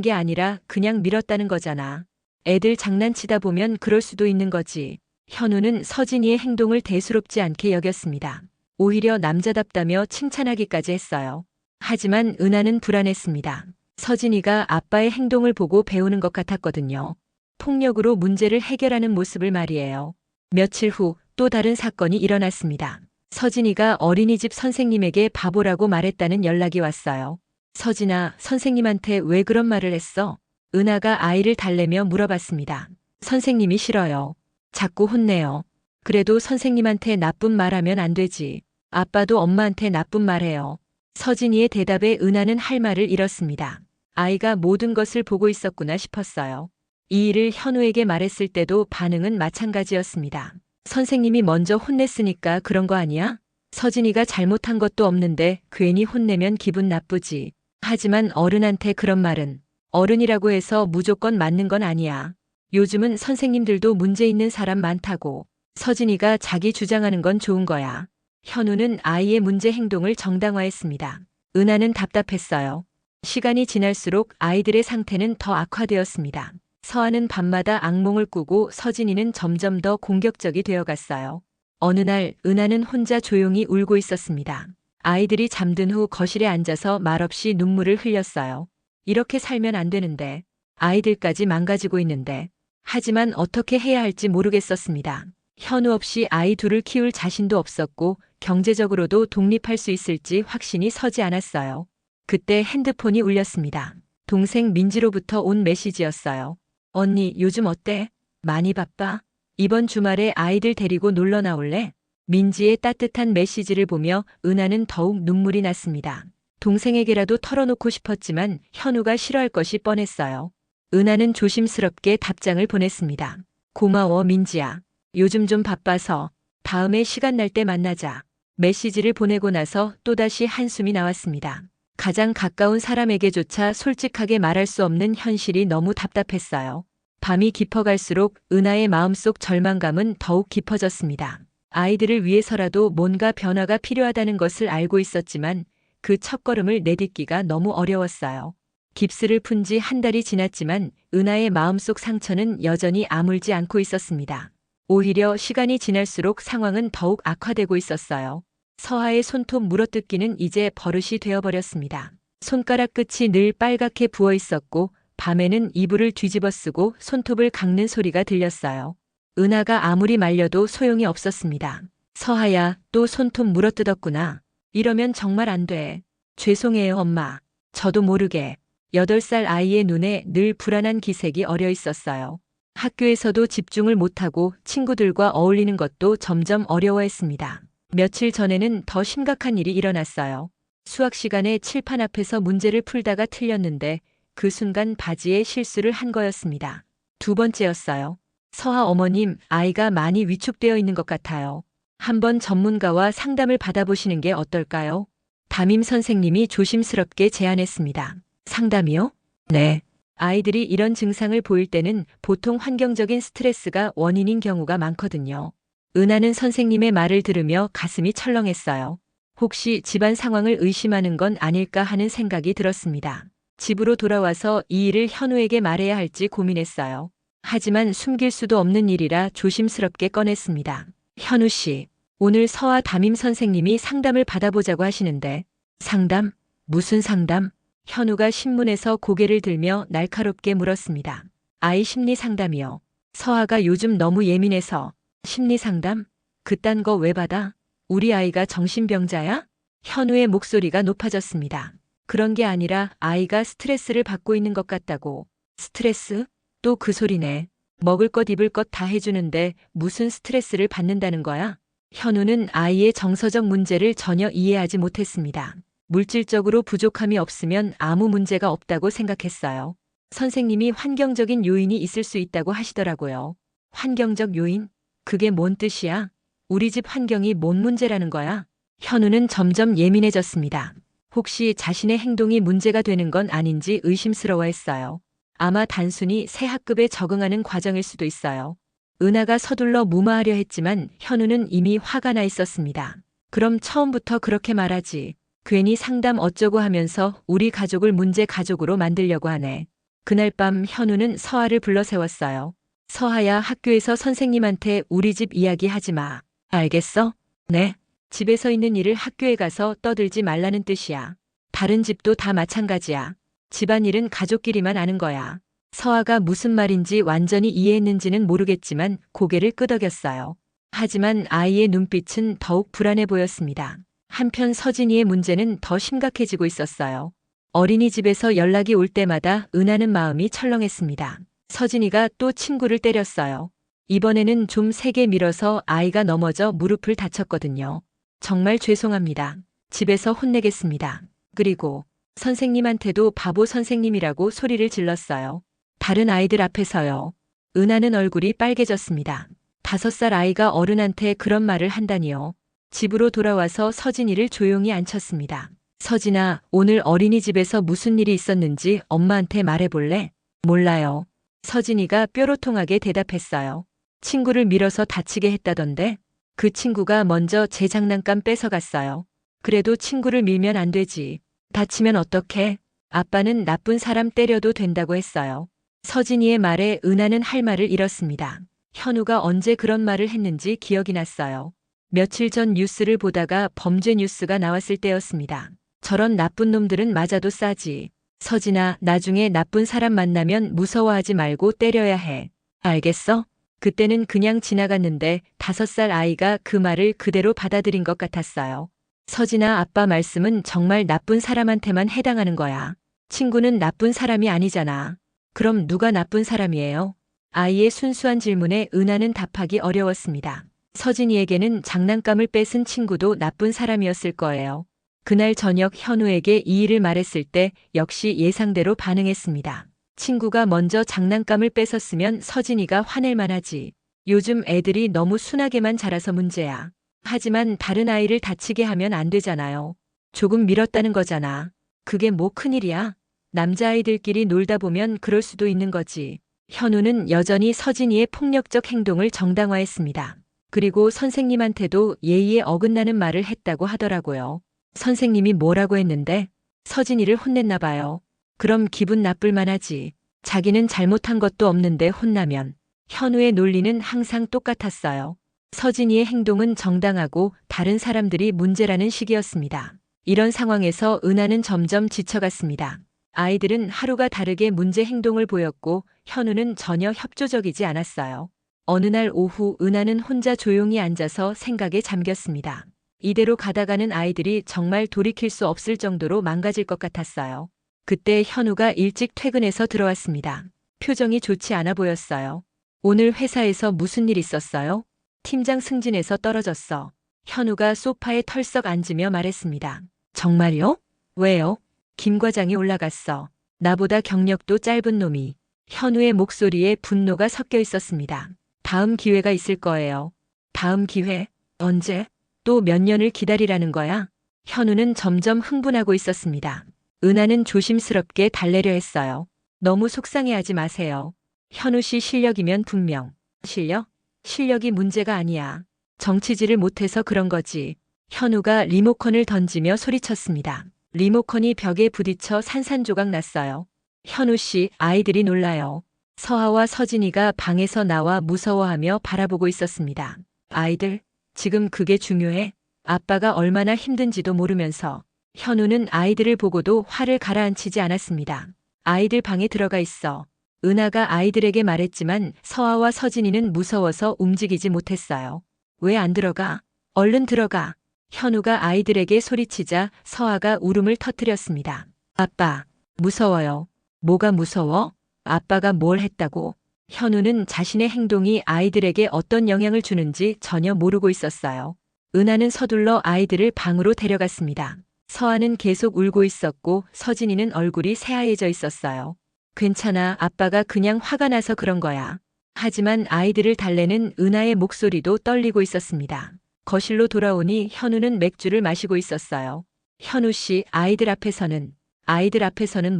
게 아니라 그냥 밀었다는 거잖아. 애들 장난치다 보면 그럴 수도 있는 거지. 현우는 서진이의 행동을 대수롭지 않게 여겼습니다. 오히려 남자답다며 칭찬하기까지 했어요. 하지만 은하는 불안했습니다. 서진이가 아빠의 행동을 보고 배우는 것 같았거든요. 폭력으로 문제를 해결하는 모습을 말이에요. 며칠 후 또 다른 사건이 일어났습니다. 서진이가 어린이집 선생님에게 바보라고 말했다는 연락이 왔어요. 서진아, 선생님한테 왜 그런 말을 했어? 은하가 아이를 달래며 물어봤습니다. 선생님이 싫어요. 자꾸 혼내요. 그래도 선생님한테 나쁜 말하면 안 되지. 아빠도 엄마한테 나쁜 말해요. 서진이의 대답에 은하는 할 말을 잃었습니다. 아이가 모든 것을 보고 있었구나 싶었어요. 이 일을 현우에게 말했을 때도 반응은 마찬가지였습니다. 선생님이 먼저 혼냈으니까 그런 거 아니야? 서진이가 잘못한 것도 없는데 괜히 혼내면 기분 나쁘지. 하지만 어른한테 그런 말은 어른이라고 해서 무조건 맞는 건 아니야. 요즘은 선생님들도 문제 있는 사람 많다고. 서진이가 자기 주장하는 건 좋은 거야. 현우는 아이의 문제 행동을 정당화했습니다. 은하는 답답했어요. 시간이 지날수록 아이들의 상태는 더 악화되었습니다. 서아는 밤마다 악몽을 꾸고 서진이는 점점 더 공격적이 되어갔어요. 어느 날 은하는 혼자 조용히 울고 있었습니다. 아이들이 잠든 후 거실에 앉아서 말없이 눈물을 흘렸어요. 이렇게 살면 안 되는데, 아이들까지 망가지고 있는데, 하지만 어떻게 해야 할지 모르겠었습니다. 현우 없이 아이 둘을 키울 자신도 없었고 경제적으로도 독립할 수 있을지 확신이 서지 않았어요. 그때 핸드폰이 울렸습니다. 동생 민지로부터 온 메시지였어요. 언니, 요즘 어때? 많이 바빠? 이번 주말에 아이들 데리고 놀러 나올래? 민지의 따뜻한 메시지를 보며 은하는 더욱 눈물이 났습니다. 동생에게라도 털어놓고 싶었지만 현우가 싫어할 것이 뻔했어요. 은하는 조심스럽게 답장을 보냈습니다. 고마워, 민지야. 요즘 좀 바빠서 다음에 시간 날 때 만나자. 메시지를 보내고 나서 또다시 한숨이 나왔습니다. 가장 가까운 사람에게조차 솔직하게 말할 수 없는 현실이 너무 답답했어요. 밤이 깊어갈수록 은하의 마음속 절망감은 더욱 깊어졌습니다. 아이들을 위해서라도 뭔가 변화가 필요하다는 것을 알고 있었지만 그 첫걸음을 내딛기가 너무 어려웠어요. 깁스를 푼 지 한 달이 지났지만 은하의 마음속 상처는 여전히 아물지 않고 있었습니다. 오히려 시간이 지날수록 상황은 더욱 악화되고 있었어요. 서하의 손톱 물어뜯기는 이제 버릇이 되어버렸습니다. 손가락 끝이 늘 빨갛게 부어 있었고 밤에는 이불을 뒤집어 쓰고 손톱을 깎는 소리가 들렸어요. 은하가 아무리 말려도 소용이 없었습니다. 서하야, 또 손톱 물어뜯었구나. 이러면 정말 안 돼. 죄송해요, 엄마. 저도 모르게. 8살 아이의 눈에 늘 불안한 기색이 어려 있었어요. 학교에서도 집중을 못하고 친구들과 어울리는 것도 점점 어려워했습니다. 며칠 전에는 더 심각한 일이 일어났어요. 수학 시간에 칠판 앞에서 문제를 풀다가 틀렸는데 그 순간 바지에 실수를 한 거였습니다. 두 번째였어요. 서하 어머님, 아이가 많이 위축되어 있는 것 같아요. 한번 전문가와 상담을 받아보시는 게 어떨까요? 담임 선생님이 조심스럽게 제안했습니다. 상담이요? 네. 아이들이 이런 증상을 보일 때는 보통 환경적인 스트레스가 원인인 경우가 많거든요. 은하는 선생님의 말을 들으며 가슴이 철렁했어요. 혹시 집안 상황을 의심하는 건 아닐까 하는 생각이 들었습니다. 집으로 돌아와서 이 일을 현우에게 말해야 할지 고민했어요. 하지만 숨길 수도 없는 일이라 조심스럽게 꺼냈습니다. 현우 씨, 오늘 서하 담임 선생님이 상담을 받아보자고 하시는데. 상담? 무슨 상담? 현우가 신문에서 고개를 들며 날카롭게 물었습니다. 아이 심리 상담이요. 서하가 요즘 너무 예민해서. 심리 상담? 그딴 거 왜 받아? 우리 아이가 정신병자야? 현우의 목소리가 높아졌습니다. 그런 게 아니라 아이가 스트레스를 받고 있는 것 같다고. 스트레스? 또 그 소리네. 먹을 것 입을 것 다 해주는데 무슨 스트레스를 받는다는 거야? 현우는 아이의 정서적 문제를 전혀 이해하지 못했습니다. 물질적으로 부족함이 없으면 아무 문제가 없다고 생각했어요. 선생님이 환경적인 요인이 있을 수 있다고 하시더라고요. 환경적 요인? 그게 뭔 뜻이야? 우리 집 환경이 뭔 문제라는 거야? 현우는 점점 예민해졌습니다. 혹시 자신의 행동이 문제가 되는 건 아닌지 의심스러워했어요. 아마 단순히 새 학급에 적응하는 과정일 수도 있어요. 은하가 서둘러 무마하려 했지만 현우는 이미 화가 나 있었습니다. 그럼 처음부터 그렇게 말하지. 괜히 상담 어쩌고 하면서 우리 가족을 문제 가족으로 만들려고 하네. 그날 밤 현우는 서하를 불러 세웠어요. 서하야, 학교에서 선생님한테 우리 집 이야기 하지 마. 알겠어? 네. 집에서 있는 일을 학교에 가서 떠들지 말라는 뜻이야. 다른 집도 다 마찬가지야. 집안일은 가족끼리만 아는 거야. 서하가 무슨 말인지 완전히 이해했는지는 모르겠지만 고개를 끄덕였어요. 하지만 아이의 눈빛은 더욱 불안해 보였습니다. 한편 서진이의 문제는 더 심각해지고 있었어요. 어린이집에서 연락이 올 때마다 은하는 마음이 철렁했습니다. 서진이가 또 친구를 때렸어요. 이번에는 좀 세게 밀어서 아이가 넘어져 무릎을 다쳤거든요. 정말 죄송합니다. 집에서 혼내겠습니다. 그리고 선생님한테도 바보 선생님이라고 소리를 질렀어요. 다른 아이들 앞에서요. 은하는 얼굴이 빨개졌습니다. 5살 아이가 어른한테 그런 말을 한다니요. 집으로 돌아와서 서진이를 조용히 앉혔습니다. 서진아, 오늘 어린이집에서 무슨 일이 있었는지 엄마한테 말해볼래? 몰라요. 서진이가 뾰로통하게 대답했어요. 친구를 밀어서 다치게 했다던데? 그 친구가 먼저 제 장난감 뺏어갔어요. 그래도 친구를 밀면 안 되지. 다치면 어떡해? 아빠는 나쁜 사람 때려도 된다고 했어요. 서진이의 말에 은하는 할 말을 잃었습니다. 현우가 언제 그런 말을 했는지 기억이 났어요. 며칠 전 뉴스를 보다가 범죄 뉴스가 나왔을 때였습니다. 저런 나쁜 놈들은 맞아도 싸지. 서진아, 나중에 나쁜 사람 만나면 무서워하지 말고 때려야 해. 알겠어? 그때는 그냥 지나갔는데 5살 아이가 그 말을 그대로 받아들인 것 같았어요. 서진아, 아빠 말씀은 정말 나쁜 사람한테만 해당하는 거야. 친구는 나쁜 사람이 아니잖아. 그럼 누가 나쁜 사람이에요? 아이의 순수한 질문에 은하는 답하기 어려웠습니다. 서진이에게는 장난감을 뺏은 친구도 나쁜 사람이었을 거예요. 그날 저녁 현우에게 이 일을 말했을 때 역시 예상대로 반응했습니다. 친구가 먼저 장난감을 뺏었으면 서진이가 화낼 만하지. 요즘 애들이 너무 순하게만 자라서 문제야. 하지만 다른 아이를 다치게 하면 안 되잖아요. 조금 밀었다는 거잖아. 그게 뭐 큰일이야? 남자아이들끼리 놀다 보면 그럴 수도 있는 거지. 현우는 여전히 서진이의 폭력적 행동을 정당화했습니다. 그리고 선생님한테도 예의에 어긋나는 말을 했다고 하더라고요. 선생님이 뭐라고 했는데? 서진이를 혼냈나 봐요. 그럼 기분 나쁠 만하지. 자기는 잘못한 것도 없는데 혼나면. 현우의 논리는 항상 똑같았어요. 서진이의 행동은 정당하고 다른 사람들이 문제라는 식이었습니다. 이런 상황에서 은하는 점점 지쳐갔습니다. 아이들은 하루가 다르게 문제 행동을 보였고 현우는 전혀 협조적이지 않았어요. 어느 날 오후 은하는 혼자 조용히 앉아서 생각에 잠겼습니다. 이대로 가다가는 아이들이 정말 돌이킬 수 없을 정도로 망가질 것 같았어요. 그때 현우가 일찍 퇴근해서 들어왔습니다. 표정이 좋지 않아 보였어요. 오늘 회사에서 무슨 일 있었어요? 팀장 승진해서 떨어졌어. 현우가 소파에 털썩 앉으며 말했습니다. 정말요? 왜요? 김 과장이 올라갔어. 나보다 경력도 짧은 놈이. 현우의 목소리에 분노가 섞여 있었습니다. 다음 기회가 있을 거예요. 다음 기회? 언제? 또 몇 년을 기다리라는 거야? 현우는 점점 흥분하고 있었습니다. 은하는 조심스럽게 달래려 했어요. 너무 속상해하지 마세요. 현우 씨 실력이면 분명. 실력? 실력이 문제가 아니야. 정치질을 못해서 그런 거지. 현우가 리모컨을 던지며 소리쳤습니다. 리모컨이 벽에 부딪혀 산산조각 났어요. 현우 씨, 아이들이 놀라요. 서하와 서진이가 방에서 나와 무서워하며 바라보고 있었습니다. 아이들, 지금 그게 중요해? 아빠가 얼마나 힘든지도 모르면서. 현우는 아이들을 보고도 화를 가라앉히지 않았습니다. 아이들 방에 들어가 있어. 은하가 아이들에게 말했지만 서하와 서진이는 무서워서 움직이지 못했어요. 왜 안 들어가? 얼른 들어가. 현우가 아이들에게 소리치자 서하가 울음을 터뜨렸습니다. 아빠, 무서워요. 뭐가 무서워? 아빠가 뭘 했다고? 현우는 자신의 행동이 아이들에게 어떤 영향을 주는지 전혀 모르고 있었어요. 은하는 서둘러 아이들을 방으로 데려갔습니다. 서하는 계속 울고 있었고 서진이는 얼굴이 새하얘져 있었어요. 괜찮아, 아빠가 그냥 화가 나서 그런 거야. 하지만 아이들을 달래는 은하의 목소리도 떨리고 있었습니다. 거실로 돌아오니 현우는 맥주를 마시고 있었어요. 현우 씨, 아이들 앞에서는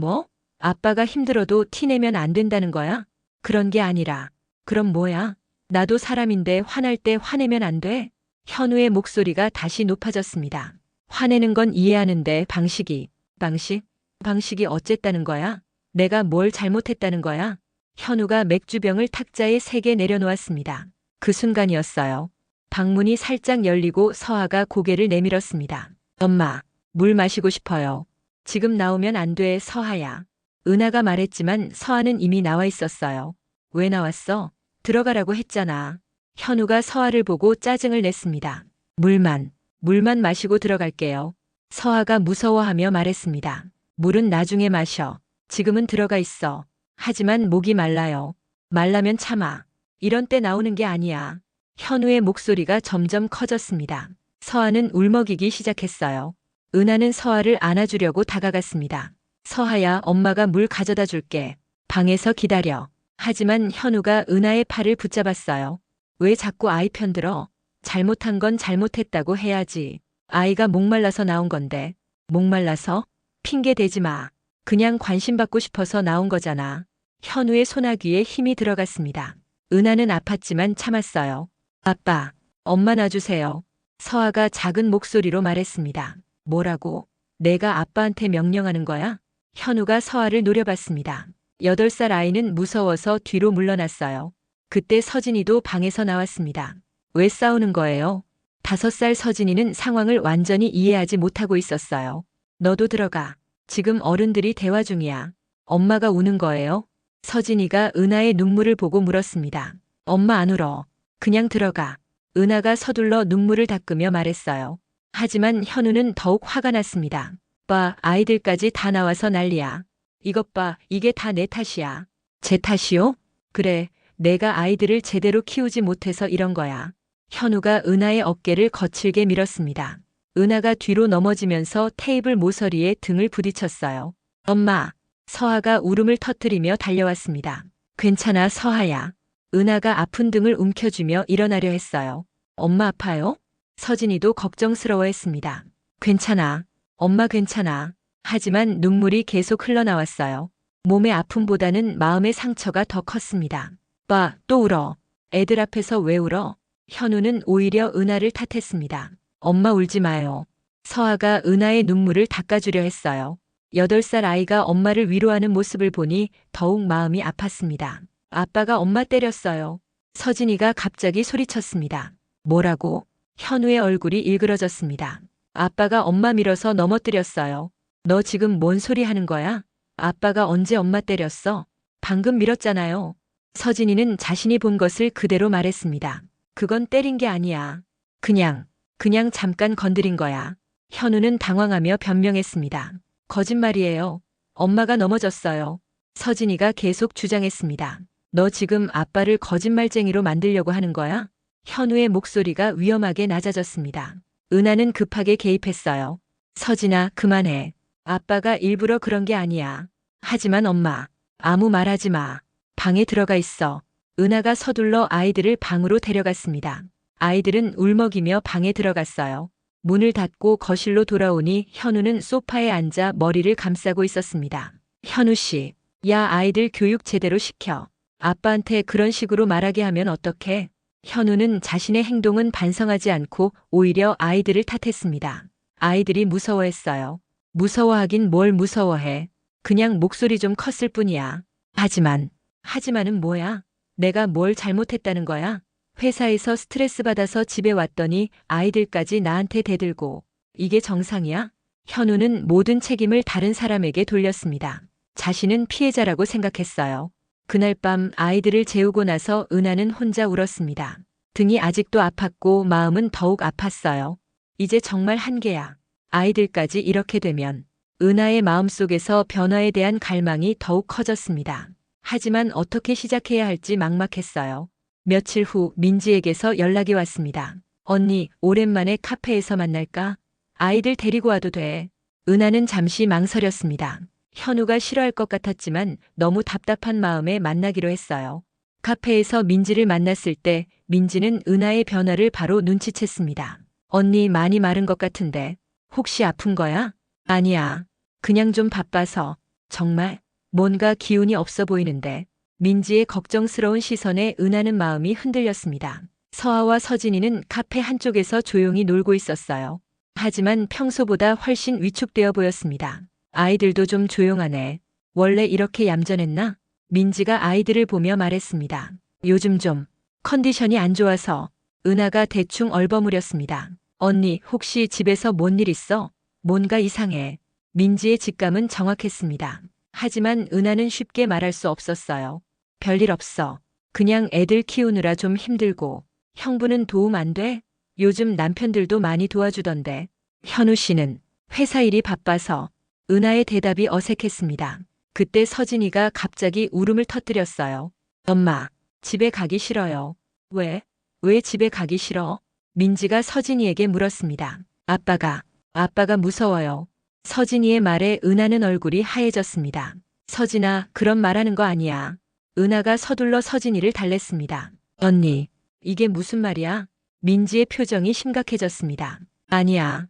뭐? 아빠가 힘들어도 티내면 안 된다는 거야? 그런 게 아니라. 그럼 뭐야? 나도 사람인데 화날 때 화내면 안 돼? 현우의 목소리가 다시 높아졌습니다. 화내는 건 이해하는데 방식이 어쨌다는 거야? 내가 뭘 잘못했다는 거야? 현우가 맥주병을 탁자에 3개 내려놓았습니다. 그 순간이었어요. 방문이 살짝 열리고 서하가 고개를 내밀었습니다. 엄마, 물 마시고 싶어요. 지금 나오면 안 돼, 서하야. 은하가 말했지만 서하는 이미 나와 있었어요. 왜 나왔어? 들어가라고 했잖아. 현우가 서하를 보고 짜증을 냈습니다. 물만 마시고 들어갈게요. 서하가 무서워하며 말했습니다. 물은 나중에 마셔. 지금은 들어가 있어. 하지만 목이 말라요. 말라면 참아. 이런 때 나오는 게 아니야. 현우의 목소리가 점점 커졌습니다. 서하는 울먹이기 시작했어요. 은하는 서하를 안아주려고 다가갔습니다. 서하야, 엄마가 물 가져다 줄게. 방에서 기다려. 하지만 현우가 은하의 팔을 붙잡았어요. 왜 자꾸 아이 편들어? 잘못한 건 잘못했다고 해야지. 아이가 목말라서 나온 건데. 목말라서? 핑계 대지 마. 그냥 관심받고 싶어서 나온 거잖아. 현우의 소나귀에 힘이 들어갔습니다. 은하는 아팠지만 참았어요. 아빠, 엄마 놔주세요. 서하가 작은 목소리로 말했습니다. 뭐라고? 내가 아빠한테 명령하는 거야? 현우가 서하를 노려봤습니다. 8살 아이는 무서워서 뒤로 물러났어요. 그때 서진이도 방에서 나왔습니다. 왜 싸우는 거예요? 5살 서진이는 상황을 완전히 이해하지 못하고 있었어요. 너도 들어가. 지금 어른들이 대화 중이야. 엄마가 우는 거예요? 서진이가 은하의 눈물을 보고 물었습니다. 엄마 안 울어. 그냥 들어가. 은하가 서둘러 눈물을 닦으며 말했어요. 하지만 현우는 더욱 화가 났습니다. 봐, 아이들까지 다 나와서 난리야. 이것 봐, 이게 다 내 탓이야. 제 탓이요? 그래, 내가 아이들을 제대로 키우지 못해서 이런 거야. 현우가 은하의 어깨를 거칠게 밀었습니다. 은하가 뒤로 넘어지면서 테이블 모서리에 등을 부딪혔어요. 엄마, 서하가 울음을 터뜨리며 달려왔습니다. 괜찮아, 서하야. 은하가 아픈 등을 움켜쥐며 일어나려 했어요. 엄마 아파요? 서진이도 걱정스러워했습니다. 괜찮아. 엄마 괜찮아. 하지만 눈물이 계속 흘러나왔어요. 몸의 아픔보다는 마음의 상처가 더 컸습니다. 봐, 또 울어. 애들 앞에서 왜 울어? 현우는 오히려 은하를 탓했습니다. 엄마 울지 마요. 서하가 은하의 눈물을 닦아주려 했어요. 8살 아이가 엄마를 위로하는 모습을 보니 더욱 마음이 아팠습니다. 아빠가 엄마 때렸어요. 서진이가 갑자기 소리쳤습니다. 뭐라고? 현우의 얼굴이 일그러졌습니다. 아빠가 엄마 밀어서 넘어뜨렸어요. 너 지금 뭔 소리 하는 거야? 아빠가 언제 엄마 때렸어? 방금 밀었잖아요. 서진이는 자신이 본 것을 그대로 말했습니다. 그건 때린 게 아니야. 그냥 잠깐 건드린 거야. 현우는 당황하며 변명했습니다. 거짓말이에요. 엄마가 넘어졌어요. 서진이가 계속 주장했습니다. 너 지금 아빠를 거짓말쟁이로 만들려고 하는 거야? 현우의 목소리가 위험하게 낮아졌습니다. 은하는 급하게 개입했어요. 서진아, 그만해. 아빠가 일부러 그런 게 아니야. 하지만 엄마, 아무 말하지 마. 방에 들어가 있어. 은하가 서둘러 아이들을 방으로 데려갔습니다. 아이들은 울먹이며 방에 들어갔어요. 문을 닫고 거실로 돌아오니 현우는 소파에 앉아 머리를 감싸고 있었습니다. 현우 씨, 야, 아이들 교육 제대로 시켜. 아빠한테 그런 식으로 말하게 하면 어떡해? 현우는 자신의 행동은 반성하지 않고 오히려 아이들을 탓했습니다. 아이들이 무서워했어요. 무서워하긴 뭘 무서워해. 그냥 목소리 좀 컸을 뿐이야. 하지만은 뭐야? 내가 뭘 잘못했다는 거야? 회사에서 스트레스 받아서 집에 왔더니 아이들까지 나한테 대들고. 이게 정상이야? 현우는 모든 책임을 다른 사람에게 돌렸습니다. 자신은 피해자라고 생각했어요. 그날 밤 아이들을 재우고 나서 은하는 혼자 울었습니다. 등이 아직도 아팠고 마음은 더욱 아팠어요. 이제 정말 한계야. 아이들까지 이렇게 되면. 은하의 마음속에서 변화에 대한 갈망이 더욱 커졌습니다. 하지만 어떻게 시작해야 할지 막막했어요. 며칠 후 민지에게서 연락이 왔습니다. 언니, 오랜만에 카페에서 만날까? 아이들 데리고 와도 돼. 은하는 잠시 망설였습니다. 현우가 싫어할 것 같았지만 너무 답답한 마음에 만나기로 했어요. 카페에서 민지를 만났을 때 민지는 은하의 변화를 바로 눈치챘습니다. 언니 많이 마른 것 같은데 혹시 아픈 거야? 아니야. 그냥 좀 바빠서. 정말? 뭔가 기운이 없어 보이는데. 민지의 걱정스러운 시선에 은하는 마음이 흔들렸습니다. 서하와 서진이는 카페 한쪽에서 조용히 놀고 있었어요. 하지만 평소보다 훨씬 위축되어 보였습니다. 아이들도 좀 조용하네. 원래 이렇게 얌전했나? 민지가 아이들을 보며 말했습니다. 요즘 좀 컨디션이 안 좋아서. 은하가 대충 얼버무렸습니다. 언니, 혹시 집에서 뭔 일 있어? 뭔가 이상해. 민지의 직감은 정확했습니다. 하지만 은하는 쉽게 말할 수 없었어요. 별일 없어. 그냥 애들 키우느라 좀 힘들고. 형부는 도움 안 돼? 요즘 남편들도 많이 도와주던데. 현우 씨는 회사 일이 바빠서. 은하의 대답이 어색했습니다. 그때 서진이가 갑자기 울음을 터뜨렸어요. 엄마, 집에 가기 싫어요. 왜? 왜 집에 가기 싫어? 민지가 서진이에게 물었습니다. 아빠가 무서워요. 서진이의 말에 은하는 얼굴이 하얘졌습니다. 서진아, 그런 말하는 거 아니야. 은하가 서둘러 서진이를 달랬습니다. 언니, 이게 무슨 말이야? 민지의 표정이 심각해졌습니다. 아니야.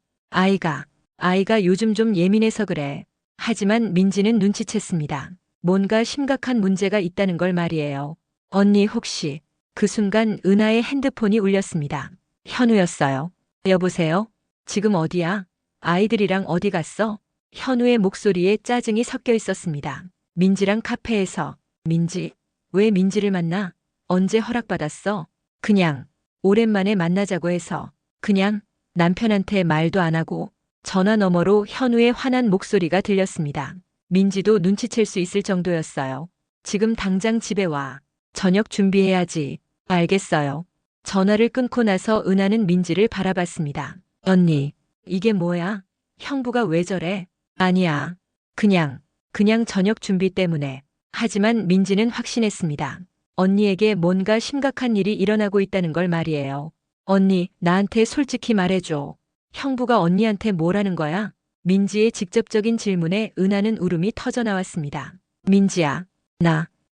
아이가 요즘 좀 예민해서 그래. 하지만 민지는 눈치챘습니다. 뭔가 심각한 문제가 있다는 걸 말이에요. 언니 혹시. 그 순간 은하의 핸드폰이 울렸습니다. 현우였어요. 여보세요? 지금 어디야? 아이들이랑 어디 갔어? 현우의 목소리에 짜증이 섞여 있었습니다. 민지랑 카페에서. 민지? 왜 민지를 만나? 언제 허락받았어? 그냥 오랜만에 만나자고 해서. 그냥 남편한테 말도 안 하고 전화 너머로 현우의 화난 목소리가 들렸습니다. 민지도 눈치챌 수 있을 정도였어요. 지금 당장 집에 와. 저녁 준비해야지. 알겠어요. 전화를 끊고 나서 은하는 민지를 바라봤습니다. 언니, 이게 뭐야? 형부가 왜 저래? 아니야. 그냥 저녁 준비 때문에. 하지만 민지는 확신했습니다. 언니에게 뭔가 심각한 일이 일어나고 있다는 걸 말이에요. 언니, 나한테 솔직히 말해줘. 형부가 언니한테 뭐라는 거야? 민지의 직접적인 질문에 은하는 울음이 터져 나왔습니다. 민지야,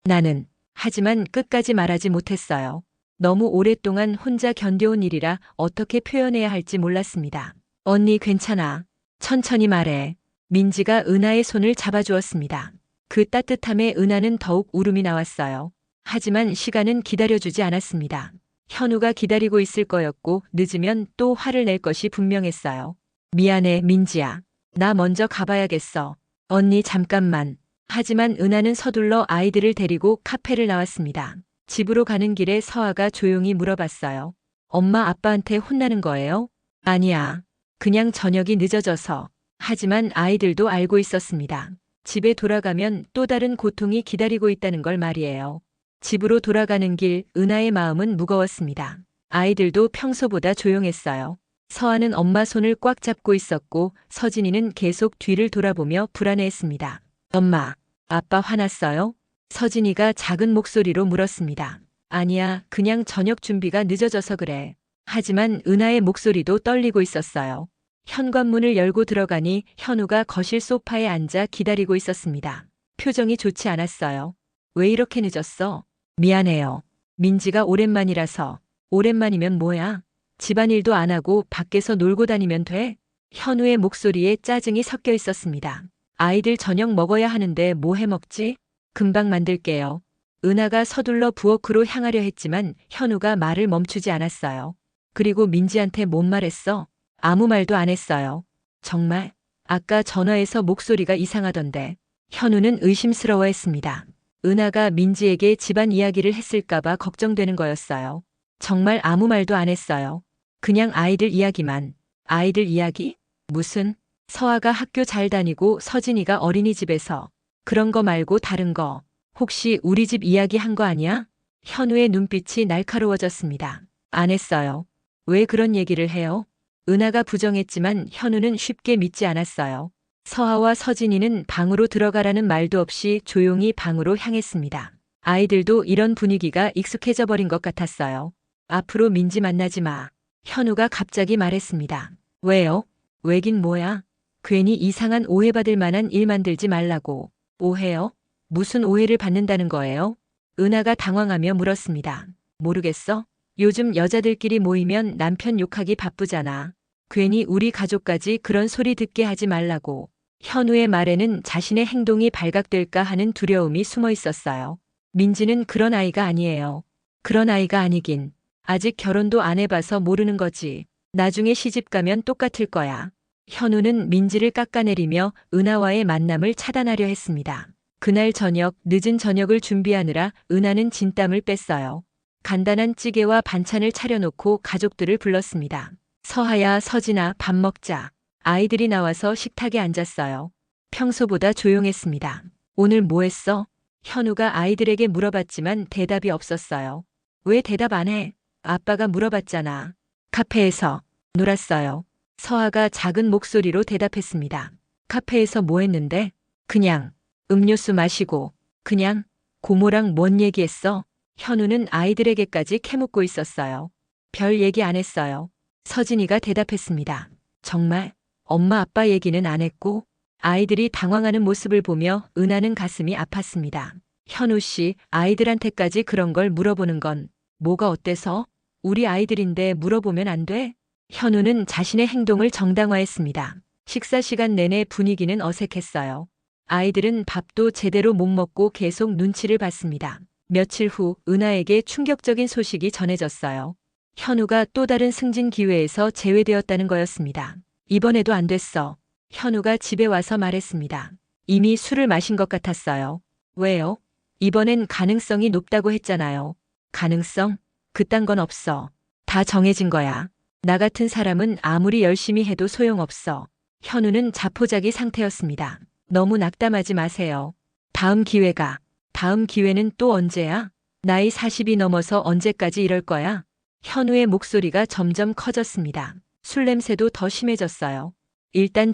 나는. 하지만 끝까지 말하지 못했어요. 너무 오랫동안 혼자 견뎌온 일이라 어떻게 표현해야 할지 몰랐습니다. 언니 괜찮아. 천천히 말해. 민지가 은하의 손을 잡아주었습니다. 그 따뜻함에 은하는 더욱 울음이 나왔어요. 하지만 시간은 기다려주지 않았습니다. 현우가 기다리고 있을 거였고 늦으면 또 화를 낼 것이 분명했어요. 미안해, 민지야. 나 먼저 가봐야겠어. 언니 잠깐만. 하지만 은하는 서둘러 아이들을 데리고 카페를 나왔습니다. 집으로 가는 길에 서아가 조용히 물어봤어요. 엄마 아빠한테 혼나는 거예요? 아니야. 그냥 저녁이 늦어져서. 하지만 아이들도 알고 있었습니다. 집에 돌아가면 또 다른 고통이 기다리고 있다는 걸 말이에요. 집으로 돌아가는 길 은하의 마음은 무거웠습니다. 아이들도 평소보다 조용했어요. 서아는 엄마 손을 꽉 잡고 있었고 서진이는 계속 뒤를 돌아보며 불안해했습니다. 엄마, 아빠 화났어요? 서진이가 작은 목소리로 물었습니다. 아니야, 그냥 저녁 준비가 늦어져서 그래. 하지만 은하의 목소리도 떨리고 있었어요. 현관문을 열고 들어가니 현우가 거실 소파에 앉아 기다리고 있었습니다. 표정이 좋지 않았어요. 왜 이렇게 늦었어? 미안해요. 민지가 오랜만이라서. 오랜만이면 뭐야? 집안일도 안 하고 밖에서 놀고 다니면 돼? 현우의 목소리에 짜증이 섞여 있었습니다. 아이들 저녁 먹어야 하는데 뭐 해 먹지? 금방 만들게요. 은하가 서둘러 부엌으로 향하려 했지만 현우가 말을 멈추지 않았어요. 그리고 민지한테 뭔 말했어? 아무 말도 안 했어요. 정말? 아까 전화해서 목소리가 이상하던데. 현우는 의심스러워했습니다. 은하가 민지에게 집안 이야기를 했을까봐 걱정되는 거였어요. 정말 아무 말도 안 했어요. 그냥 아이들 이야기만. 아이들 이야기? 무슨? 서아가 학교 잘 다니고 서진이가 어린이집에서. 그런 거 말고 다른 거. 혹시 우리 집 이야기 한 거 아니야? 현우의 눈빛이 날카로워졌습니다. 안 했어요. 왜 그런 얘기를 해요? 은하가 부정했지만 현우는 쉽게 믿지 않았어요. 서아와 서진이는 방으로 들어가라는 말도 없이 조용히 방으로 향했습니다. 아이들도 이런 분위기가 익숙해져 버린 것 같았어요. 앞으로 민지 만나지 마. 현우가 갑자기 말했습니다. 왜요? 왜긴 뭐야? 괜히 이상한 오해받을 만한 일 만들지 말라고. 오해요? 무슨 오해를 받는다는 거예요? 은하가 당황하며 물었습니다. 모르겠어? 요즘 여자들끼리 모이면 남편 욕하기 바쁘잖아. 괜히 우리 가족까지 그런 소리 듣게 하지 말라고. 현우의 말에는 자신의 행동이 발각될까 하는 두려움이 숨어 있었어요. 민지는 그런 아이가 아니에요. 그런 아이가 아니긴. 아직 결혼도 안 해봐서 모르는 거지. 나중에 시집 가면 똑같을 거야. 현우는 민지를 깎아내리며 은하와의 만남을 차단하려 했습니다. 그날 저녁, 늦은 저녁을 준비하느라 은하는 진땀을 뺐어요. 간단한 찌개와 반찬을 차려놓고 가족들을 불렀습니다. 서하야, 서진아, 밥 먹자. 아이들이 나와서 식탁에 앉았어요. 평소보다 조용했습니다. 오늘 뭐 했어? 현우가 아이들에게 물어봤지만 대답이 없었어요. 왜 대답 안 해? 아빠가 물어봤잖아. 카페에서 놀았어요. 서하가 작은 목소리로 대답했습니다. 카페에서 뭐 했는데? 그냥 음료수 마시고. 그냥 고모랑 뭔 얘기했어? 현우는 아이들에게까지 캐묻고 있었어요. 별 얘기 안 했어요. 서진이가 대답했습니다. 정말? 엄마 아빠 얘기는 안 했고? 아이들이 당황하는 모습을 보며 은하는 가슴이 아팠습니다. 현우 씨, 아이들한테까지 그런 걸 물어보는 건 뭐가 어때서? 우리 아이들인데 물어보면 안 돼? 현우는 자신의 행동을 정당화했습니다. 식사 시간 내내 분위기는 어색했어요. 아이들은 밥도 제대로 못 먹고 계속 눈치를 봤습니다. 며칠 후 은하에게 충격적인 소식이 전해졌어요. 현우가 또 다른 승진 기회에서 제외되었다는 거였습니다. 이번에도 안 됐어. 현우가 집에 와서 말했습니다. 이미 술을 마신 것 같았어요. 왜요? 이번엔 가능성이 높다고 했잖아요. 가능성? 그딴 건 없어. 다 정해진 거야. 나 같은 사람은 아무리 열심히 해도 소용없어. 현우는 자포자기 상태였습니다. 너무 낙담하지 마세요. 다음 기회는 또 언제야? 나이 40이 넘어서 언제까지 이럴 거야? 현우의 목소리가 점점 커졌습니다. 술 냄새도 더 심해졌어요. 일단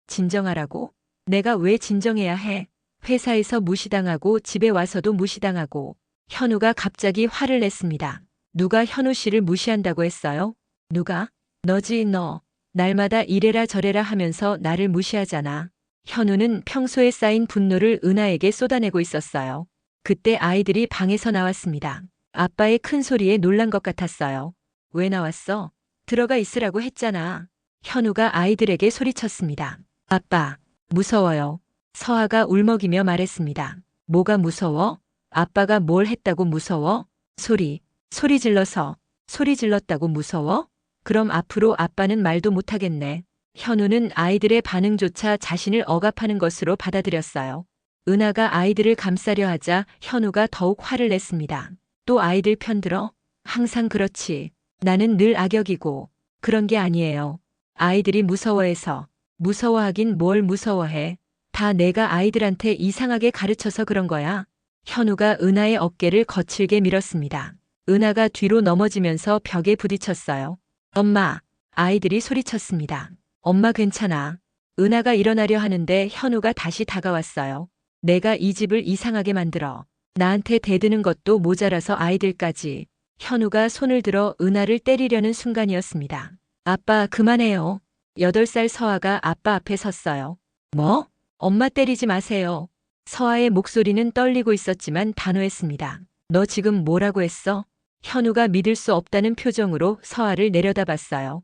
진정하라고? 내가 왜 진정해야 해? 회사에서 무시당하고 집에 와서도 무시당하고. 현우가 갑자기 화를 냈습니다. 누가 현우 씨를 무시한다고 했어요? 누가? 너지 너. 날마다 이래라 저래라 하면서 나를 무시하잖아. 현우는 평소에 쌓인 분노를 은하에게 쏟아내고 있었어요. 그때 아이들이 방에서 나왔습니다. 아빠의 큰 소리에 놀란 것 같았어요. 왜 나왔어? 들어가 있으라고 했잖아. 현우가 아이들에게 소리쳤습니다. 아빠, 무서워요. 서아가 울먹이며 말했습니다. 뭐가 무서워? 아빠가 뭘 했다고 무서워? 소리 질렀다고 무서워? 그럼 앞으로 아빠는 말도 못하겠네. 현우는 아이들의 반응조차 자신을 억압하는 것으로 받아들였어요. 은하가 아이들을 감싸려 하자 현우가 더욱 화를 냈습니다. 또 아이들 편들어? 항상 그렇지. 나는 늘 악역이고. 그런 게 아니에요. 아이들이 무서워해서. 무서워하긴 뭘 무서워해. 다 내가 아이들한테 이상하게 가르쳐서 그런 거야. 현우가 은하의 어깨를 거칠게 밀었습니다. 은하가 뒤로 넘어지면서 벽에 부딪혔어요. 엄마, 아이들이 소리쳤습니다. 엄마 괜찮아. 은하가 일어나려 하는데 현우가 다시 다가왔어요. 내가 이 집을 이상하게 만들어. 나한테 대드는 것도 모자라서 아이들까지. 현우가 손을 들어 은하를 때리려는 순간이었습니다. 아빠 그만해요. 8살 서아가 아빠 앞에 섰어요. 뭐? 엄마 때리지 마세요. 서아의 목소리는 떨리고 있었지만 단호했습니다. 너 지금 뭐라고 했어? 현우가 믿을 수 없다는 표정으로 서아를 내려다봤어요.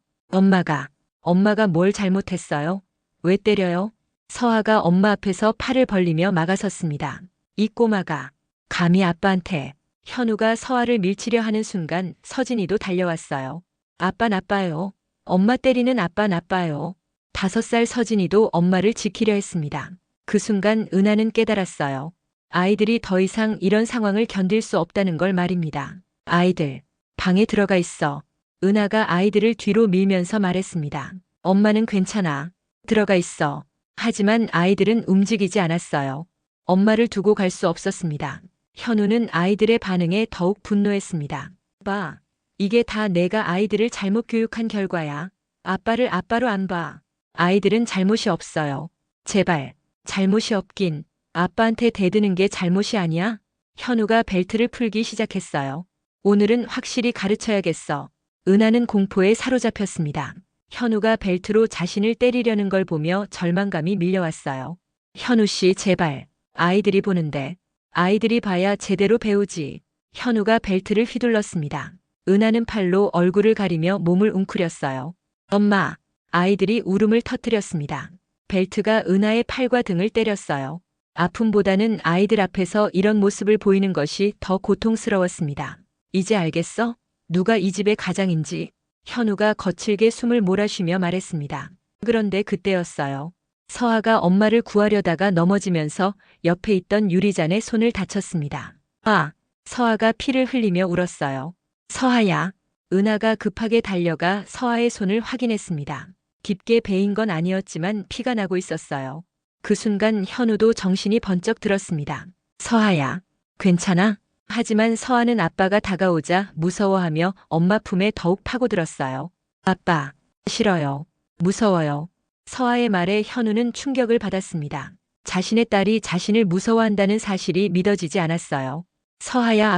엄마가 뭘 잘못했어요? 왜 때려요? 서아가 엄마 앞에서 팔을 벌리며 막아섰습니다. 이 꼬마가 감히 아빠한테. 현우가 서아를 밀치려 하는 순간 서진이도 달려왔어요. 아빠 나빠요. 엄마 때리는 아빠 나빠요. 5살 서진이도 엄마를 지키려 했습니다. 그 순간 은하는 깨달았어요. 아이들이 더 이상 이런 상황을 견딜 수 없다는 걸 말입니다. 아이들, 방에 들어가 있어. 은하가 아이들을 뒤로 밀면서 말했습니다. 엄마는 괜찮아. 들어가 있어. 하지만 아이들은 움직이지 않았어요. 엄마를 두고 갈 수 없었습니다. 현우는 아이들의 반응에 더욱 분노했습니다. 아빠, 이게 다 내가 아이들을 잘못 교육한 결과야. 아빠를 아빠로 안 봐. 아이들은 잘못이 없어요. 제발, 잘못이 없긴. 아빠한테 대드는 게 잘못이 아니야? 현우가 벨트를 풀기 시작했어요. 오늘은 확실히 가르쳐야겠어. 은하는 공포에 사로잡혔습니다. 현우가 벨트로 자신을 때리려는 걸 보며 절망감이 밀려왔어요. 현우 씨 제발. 아이들이 보는데. 아이들이 봐야 제대로 배우지. 현우가 벨트를 휘둘렀습니다. 은하는 팔로 얼굴을 가리며 몸을 웅크렸어요. 엄마. 아이들이 울음을 터뜨렸습니다. 벨트가 은하의 팔과 등을 때렸어요. 아픔보다는 아이들 앞에서 이런 모습을 보이는 것이 더 고통스러웠습니다. 이제 알겠어? 누가 이 집의 가장인지. 현우가 거칠게 숨을 몰아쉬며 말했습니다. 그런데 그때였어요. 서아가 엄마를 구하려다가 넘어지면서 옆에 있던 유리잔에 손을 다쳤습니다. 아! 서아가 피를 흘리며 울었어요. 서아야. 은하가 급하게 달려가 서아의 손을 확인했습니다. 깊게 베인 건 아니었지만 피가 나고 있었어요. 그 순간 현우도 정신이 번쩍 들었습니다. 서아야. 괜찮아? 하지만 서아는 아빠가 다가오자 무서워하며 엄마 품에 더욱 파고들었어요. 아빠. 싫어요. 무서워요. 서아의 말에 현우는 충격을 받았습니다. 자신의 딸이 자신을 무서워한다는 사실이 믿어지지 않았어요. 서아야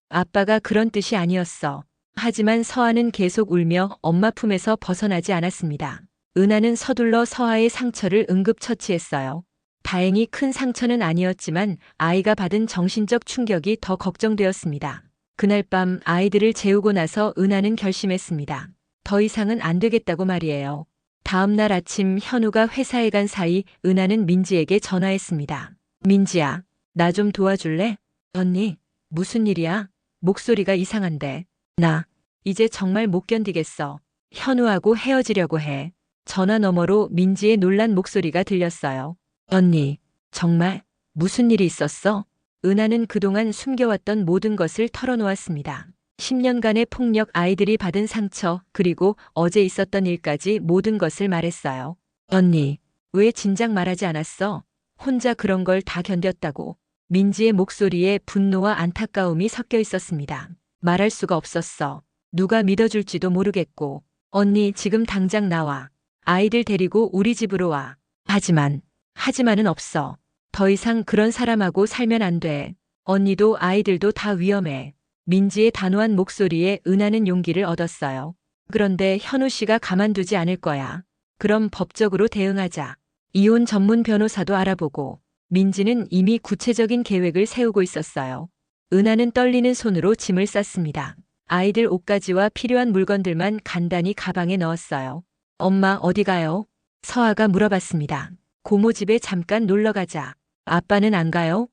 아빠가 그런 뜻이 아니었어. 하지만 서아는 계속 울며 엄마 품에서 벗어나지 않았습니다. 은하는 서둘러 서아의 상처를 응급처치했어요. 다행히 큰 상처는 아니었지만 아이가 받은 정신적 충격이 더 걱정되었습니다. 그날 밤 아이들을 재우고 나서 은하는 결심했습니다. 더 이상은 안 되겠다고 말이에요. 다음 날 아침 현우가 회사에 간 사이 은하는 민지에게 전화했습니다. 민지야, 나 좀 도와줄래? 언니, 무슨 일이야? 목소리가 이상한데. 나 이제 정말 못 견디겠어. 현우하고 헤어지려고 해. 전화 너머로 민지의 놀란 목소리가 들렸어요. 언니, 정말? 무슨 일이 있었어? 은하는 그동안 숨겨왔던 모든 것을 털어놓았습니다. 10년간의 폭력, 아이들이 받은 상처, 그리고 어제 있었던 일까지 모든 것을 말했어요. 언니, 왜 진작 말하지 않았어? 혼자 그런 걸 다 견뎠다고. 민지의 목소리에 분노와 안타까움이 섞여 있었습니다. 말할 수가 없었어. 누가 믿어줄지도 모르겠고. 언니, 지금 당장 나와. 아이들 데리고 우리 집으로 와. 하지만은 없어. 더 이상 그런 사람하고 살면 안 돼. 언니도 아이들도 다 위험해. 민지의 단호한 목소리에 은하는 용기를 얻었어요. 그런데 현우 씨가 가만두지 않을 거야. 그럼 법적으로 대응하자. 이혼 전문 변호사도 알아보고. 민지는 이미 구체적인 계획을 세우고 있었어요. 은하는 떨리는 손으로 짐을 쌌습니다. 아이들 옷가지와 필요한 물건들만 간단히 가방에 넣었어요. 엄마 어디 가요? 서아가 물어봤습니다. 고모 집에 잠깐 놀러 가자. 아빠는 안 가요?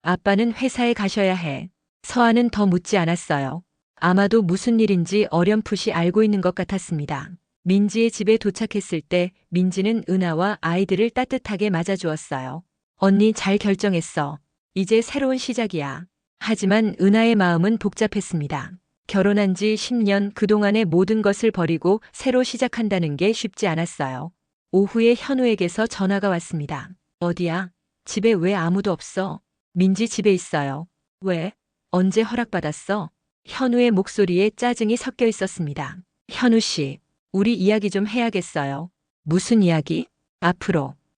아빠는 회사에 가셔야 해. 서아는 더 묻지 않았어요. 아마도 무슨 일인지 어렴풋이 알고 있는 것 같았습니다. 민지의 집에 도착했을 때 민지는 은하와 아이들을 따뜻하게 맞아주었어요. 언니 잘 결정했어. 이제 새로운 시작이야. 하지만 은하의 마음은 복잡했습니다. 결혼한 지 10년 그동안의 모든 것을 버리고 새로 시작한다는 게 쉽지 않았어요. 오후에 현우에게서 전화가 왔습니다. 어디야? 집에 왜 아무도 없어? 민지 집에 있어요. 왜? 언제 허락받았어? 현우의 목소리에 짜증이 섞여 있었습니다. 현우 씨, 우리 이야기 좀 해야겠어요. 무슨 이야기?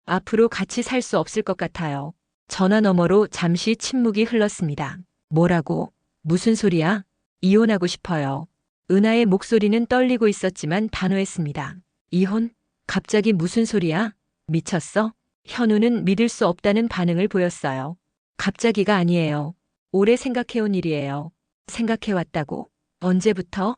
앞으로 같이 살 수 없을 것 같아요. 전화 너머로 잠시 침묵이 흘렀습니다. 뭐라고? 무슨 소리야? 이혼하고 싶어요. 은하의 목소리는 떨리고 있었지만 단호했습니다. 이혼? 갑자기 무슨 소리야? 미쳤어? 현우는 믿을 수 없다는 반응을 보였어요. 갑자기가 아니에요. 오래 생각해온 일이에요. 생각해왔다고? 언제부터?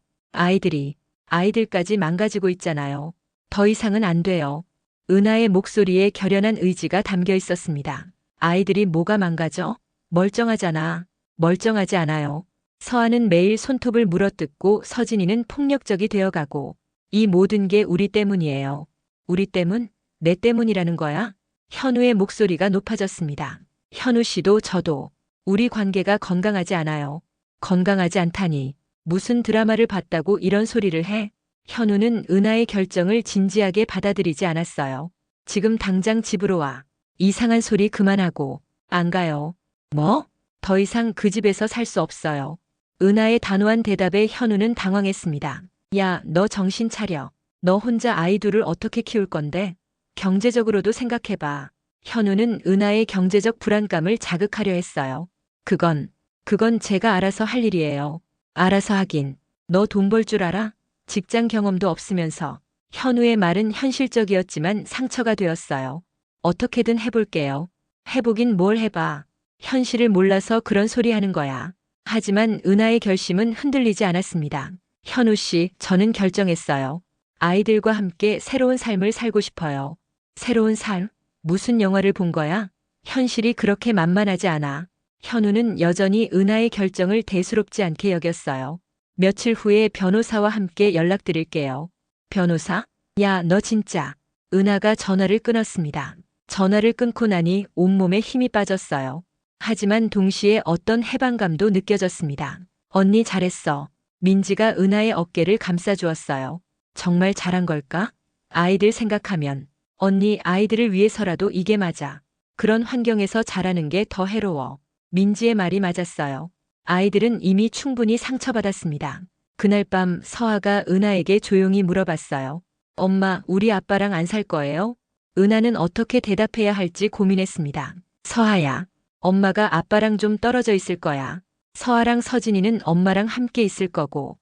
아이들까지 망가지고 있잖아요. 더 이상은 안 돼요. 은하의 목소리에 결연한 의지가 담겨 있었습니다. 아이들이 뭐가 망가져? 멀쩡하지 않아요. 서아는 매일 손톱을 물어뜯고 서진이는 폭력적이 되어가고 이 모든 게 우리 때문이에요. 우리 때문? 내 때문이라는 거야? 현우의 목소리가 높아졌습니다. 현우 씨도 저도 우리 관계가 건강하지 않아요. 건강하지 않다니. 무슨 드라마를 봤다고 이런 소리를 해? 현우는 은하의 결정을 진지하게 받아들이지 않았어요. 지금 당장 집으로 와. 이상한 소리 그만하고. 안 가요. 뭐? 더 이상 그 집에서 살 수 없어요. 은하의 단호한 대답에 현우는 당황했습니다. 야, 너 정신 차려. 너 혼자 아이 둘을 어떻게 키울 건데? 경제적으로도 생각해봐. 현우는 은하의 경제적 불안감을 자극하려 했어요. 그건 제가 알아서 할 일이에요. 알아서 하긴. 너 돈 벌 줄 알아? 직장 경험도 없으면서. 현우의 말은 현실적이었지만 상처가 되었어요. 어떻게든 해볼게요. 해보긴 뭘 해봐. 현실을 몰라서 그런 소리 하는 거야. 하지만 은하의 결심은 흔들리지 않았습니다. 현우 씨, 저는 결정했어요. 아이들과 함께 새로운 삶을 살고 싶어요. 새로운 삶? 무슨 영화를 본 거야? 현실이 그렇게 만만하지 않아. 현우는 여전히 은하의 결정을 대수롭지 않게 여겼어요. 며칠 후에 변호사와 함께 연락드릴게요. 변호사? 야, 너 진짜. 은하가 전화를 끊었습니다. 전화를 끊고 나니 온몸에 힘이 빠졌어요. 하지만 동시에 어떤 해방감도 느껴졌습니다. 언니 잘했어. 민지가 은하의 어깨를 감싸주었어요. 정말 잘한 걸까? 아이들 생각하면. 언니 아이들을 위해서라도 이게 맞아. 그런 환경에서 자라는 게 더 해로워. 민지의 말이 맞았어요. 아이들은 이미 충분히 상처받았습니다. 그날 밤 서아가 은하에게 조용히 물어봤어요. 엄마, 우리 아빠랑 안 살 거예요? 은하는 어떻게 대답해야 할지 고민했습니다. 서아야, 엄마가 아빠랑 좀 떨어져 있을 거야. 서아랑 서진이는 엄마랑 함께 있을 거고.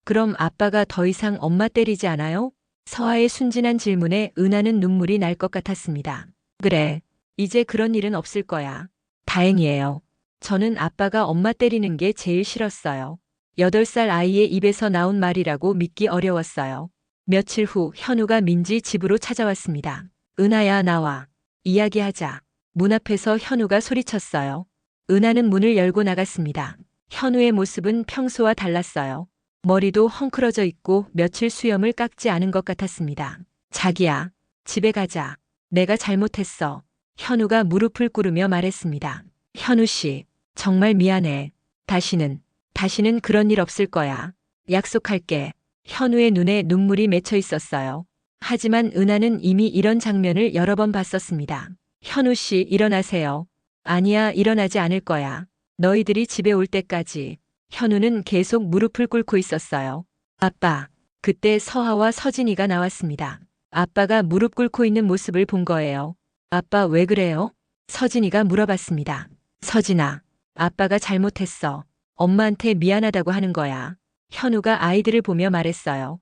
그럼 아빠가 더 이상 엄마 때리지 않아요? 서아의 순진한 질문에 은하는 눈물이 날 것 같았습니다. 그래, 이제 그런 일은 없을 거야. 다행이에요. 저는 아빠가 엄마 때리는 게 제일 싫었어요. 8살 아이의 입에서 나온 말이라고 믿기 어려웠어요. 며칠 후 현우가 민지 집으로 찾아왔습니다. 은하야, 나와. 이야기하자. 문 앞에서 현우가 소리쳤어요. 은하는 문을 열고 나갔습니다. 현우의 모습은 평소와 달랐어요. 머리도 헝클어져 있고 며칠 수염을 깎지 않은 것 같았습니다. 자기야, 집에 가자. 내가 잘못했어. 현우가 무릎을 꿇으며 말했습니다. 현우 씨, 정말 미안해. 다시는 다시는 그런 일 없을 거야. 약속할게. 현우의 눈에 눈물이 맺혀 있었어요. 하지만 은하는 이미 이런 장면을 여러 번 봤었습니다. 현우 씨, 일어나세요. 아니야, 일어나지 않을 거야. 너희들이 집에 올 때까지. 현우는 계속 무릎을 꿇고 있었어요. 아빠. 그때 서하와 서진이가 나왔습니다. 아빠가 무릎 꿇고 있는 모습을 본 거예요. 아빠 왜 그래요? 서진이가 물어봤습니다. 서진아, 아빠가 잘못했어. 엄마한테 미안하다고 하는 거야. 현우가 아이들을 보며 말했어요.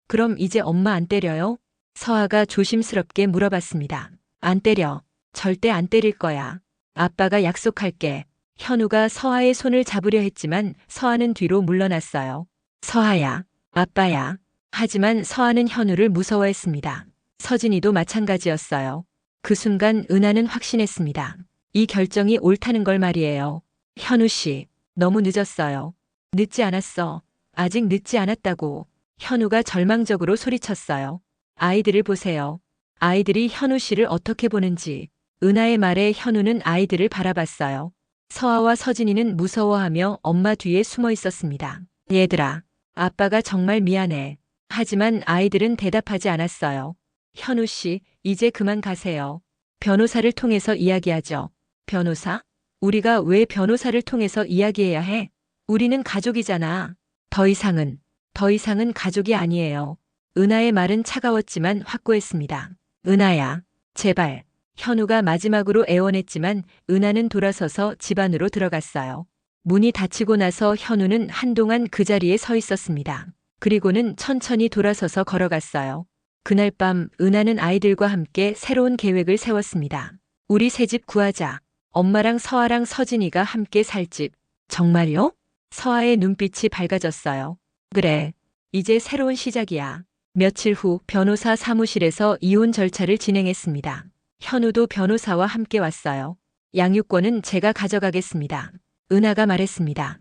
그럼 이제 엄마 안 때려요? 서하가 조심스럽게 물어봤습니다. 안 때려. 절대 안 때릴 거야. 아빠가 약속할게. 현우가 서하의 손을 잡으려 했지만 서하는 뒤로 물러났어요. 서하야, 아빠야. 하지만 서하는 현우를 무서워했습니다. 서진이도 마찬가지였어요. 그 순간 은하는 확신했습니다. 이 결정이 옳다는 걸 말이에요. 현우 씨, 너무 늦었어요. 늦지 않았어. 아직 늦지 않았다고. 현우가 절망적으로 소리쳤어요. 아이들을 보세요. 아이들이 현우 씨를 어떻게 보는지. 은하의 말에 현우는 아이들을 바라봤어요. 서하와 서진이는 무서워하며 엄마 뒤에 숨어 있었습니다. 얘들아, 아빠가 정말 미안해. 하지만 아이들은 대답하지 않았어요. 현우 씨, 이제 그만 가세요. 변호사를 통해서 이야기하죠. 변호사? 우리가 왜 변호사를 통해서 이야기해야 해? 우리는 가족이잖아. 더 이상은 가족이 아니에요. 은하의 말은 차가웠지만 확고했습니다. 은하야, 제발. 현우가 마지막으로 애원했지만 은하는 돌아서서 집 안으로 들어갔어요. 문이 닫히고 나서 현우는 한동안 그 자리에 서 있었습니다. 그리고는 천천히 돌아서서 걸어갔어요. 그날 밤 은하는 아이들과 함께 새로운 계획을 세웠습니다. 우리 새 집 구하자. 엄마랑 서하랑 서진이가 함께 살 집. 정말요? 서하의 눈빛이 밝아졌어요. 그래. 이제 새로운 시작이야. 며칠 후 변호사 사무실에서 이혼 절차를 진행했습니다. 현우도 변호사와 함께 왔어요. 양육권은 제가 가져가겠습니다. 은하가 말했습니다.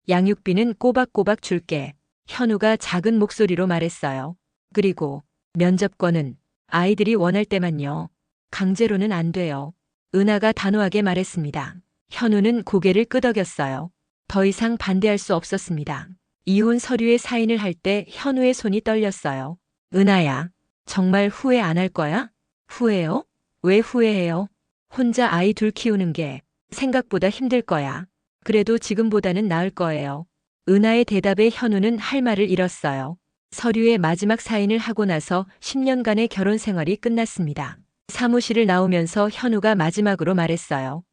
양육비는 꼬박꼬박 줄게. 현우가 작은 목소리로 말했어요. 그리고 면접권은 아이들이 원할 때만요. 강제로는 안 돼요. 은하가 단호하게 말했습니다. 현우는 고개를 끄덕였어요. 더 이상 반대할 수 없었습니다. 이혼 서류에 사인을 할 때 현우의 손이 떨렸어요. 은하야, 정말 후회 안 할 거야? 후회요? 왜 후회해요? 혼자 아이 둘 키우는 게 생각보다 힘들 거야. 그래도 지금보다는 나을 거예요. 은하의 대답에 현우는 할 말을 잃었어요. 서류에 마지막 사인을 하고 나서 10년간의 결혼 생활이 끝났습니다. 사무실을 나오면서 현우가 마지막으로 말했어요.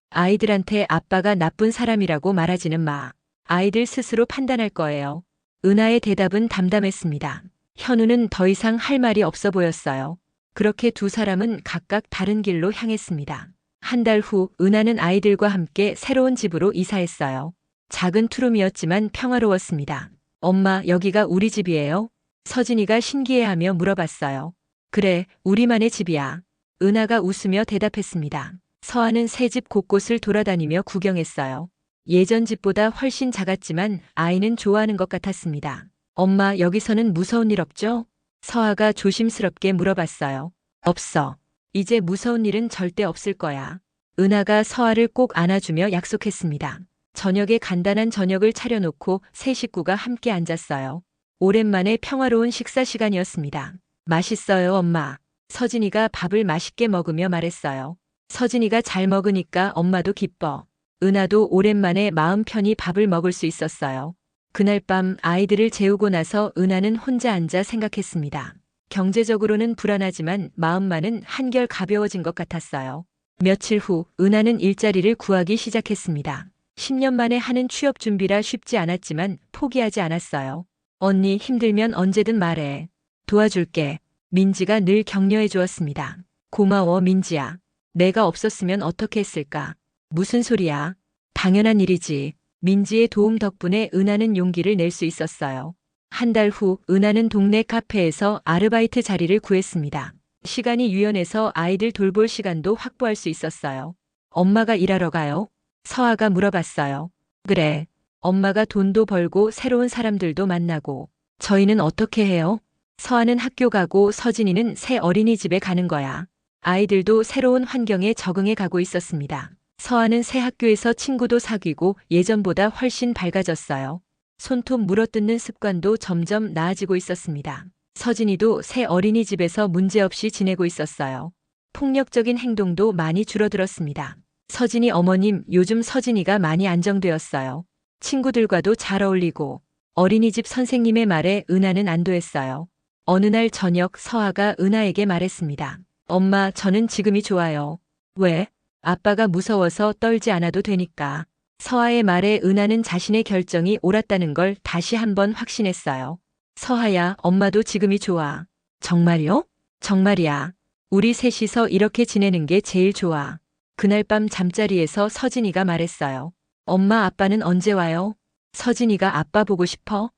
아이들한테 아빠가 나쁜 사람이라고 말하지는 마. 아이들 스스로 판단할 거예요. 은하의 대답은 담담했습니다. 현우는 더 이상 할 말이 없어 보였어요. 그렇게 두 사람은 각각 다른 길로 향했습니다. 한 달 후 은하는 아이들과 함께 새로운 집으로 이사했어요. 작은 투룸이었지만 평화로웠습니다. 엄마, 여기가 우리 집이에요? 서진이가 신기해하며 물어봤어요. 그래, 우리만의 집이야. 은하가 웃으며 대답했습니다. 서하는 새 집 곳곳을 돌아다니며 구경했어요. 예전 집보다 훨씬 작았지만 아이는 좋아하는 것 같았습니다. 엄마, 여기서는 무서운 일 없죠? 서하가 조심스럽게 물어봤어요. 없어. 이제 무서운 일은 절대 없을 거야. 은하가 서하를 꼭 안아주며 약속했습니다. 저녁에 간단한 저녁을 차려놓고 세 식구가 함께 앉았어요. 오랜만에 평화로운 식사 시간이었습니다. 맛있어요, 엄마. 서진이가 밥을 맛있게 먹으며 말했어요. 서진이가 잘 먹으니까 엄마도 기뻐. 은하도 오랜만에 마음 편히 밥을 먹을 수 있었어요. 그날 밤 아이들을 재우고 나서 은하는 혼자 앉아 생각했습니다. 경제적으로는 불안하지만 마음만은 한결 가벼워진 것 같았어요. 며칠 후 은하는 일자리를 구하기 시작했습니다. 10년 만에 하는 취업 준비라 쉽지 않았지만 포기하지 않았어요. 언니, 힘들면 언제든 말해. 도와줄게. 민지가 늘 격려해 주었습니다. 고마워, 민지야. 내가 없었으면 어떻게 했을까? 무슨 소리야? 당연한 일이지. 민지의 도움 덕분에 은하는 용기를 낼 수 있었어요. 한 달 후 은하는 동네 카페에서 아르바이트 자리를 구했습니다. 시간이 유연해서 아이들 돌볼 시간도 확보할 수 있었어요. 엄마가 일하러 가요? 서하가 물어봤어요. 그래. 엄마가 돈도 벌고 새로운 사람들도 만나고. 저희는 어떻게 해요? 서하는 학교 가고 서진이는 새 어린이집에 가는 거야. 아이들도 새로운 환경에 적응해 가고 있었습니다. 서아는 새 학교에서 친구도 사귀고 예전보다 훨씬 밝아졌어요. 손톱 물어뜯는 습관도 점점 나아지고 있었습니다. 서진이도 새 어린이집에서 문제없이 지내고 있었어요. 폭력적인 행동도 많이 줄어들었습니다. 서진이 어머님, 요즘 서진이가 많이 안정되었어요. 친구들과도 잘 어울리고 어린이집 선생님의 말에 은하는 안도했어요. 어느 날 저녁 서아가 은하에게 말했습니다. 엄마, 저는 지금이 좋아요. 왜? 아빠가 무서워서 떨지 않아도 되니까. 서아의 말에 은하는 자신의 결정이 옳았다는 걸 다시 한번 확신했어요. 서아야, 엄마도 지금이 좋아. 정말요? 정말이야. 우리 셋이서 이렇게 지내는 게 제일 좋아. 그날 밤 잠자리에서 서진이가 말했어요. 엄마, 아빠는 언제 와요? 서진이가 아빠 보고 싶어?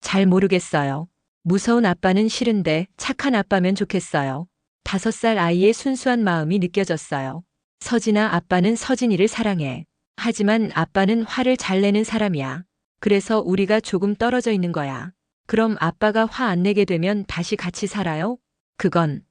잘 모르겠어요. 무서운 아빠는 싫은데 착한 아빠면 좋겠어요. 5살 아이의 순수한 마음이 느껴졌어요. 서진아, 아빠는 서진이를 사랑해. 하지만 아빠는 화를 잘 내는 사람이야. 그래서 우리가 조금 떨어져 있는 거야. 그럼 아빠가 화 안 내게 되면 다시 같이 살아요? 그건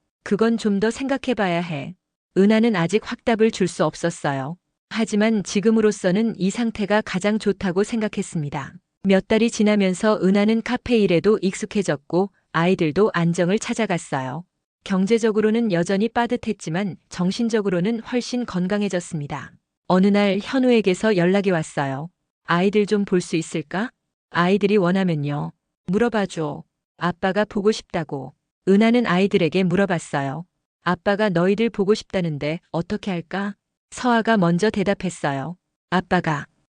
좀 더 생각해 봐야 해. 은하는 아직 확답을 줄 수 없었어요. 하지만 지금으로서는 이 상태가 가장 좋다고 생각했습니다. 몇 달이 지나면서 은하는 카페 일에도 익숙해졌고 아이들도 안정을 찾아갔어요. 경제적으로는 여전히 빠듯했지만 정신적으로는 훨씬 건강해졌습니다. 어느 날 현우에게서 연락이 왔어요. 아이들 좀 볼 수 있을까? 아이들이 원하면요. 물어봐줘. 아빠가 보고 싶다고. 은하는 아이들에게 물어봤어요. 아빠가 너희들 보고 싶다는데 어떻게 할까? 서아가 먼저 대답했어요.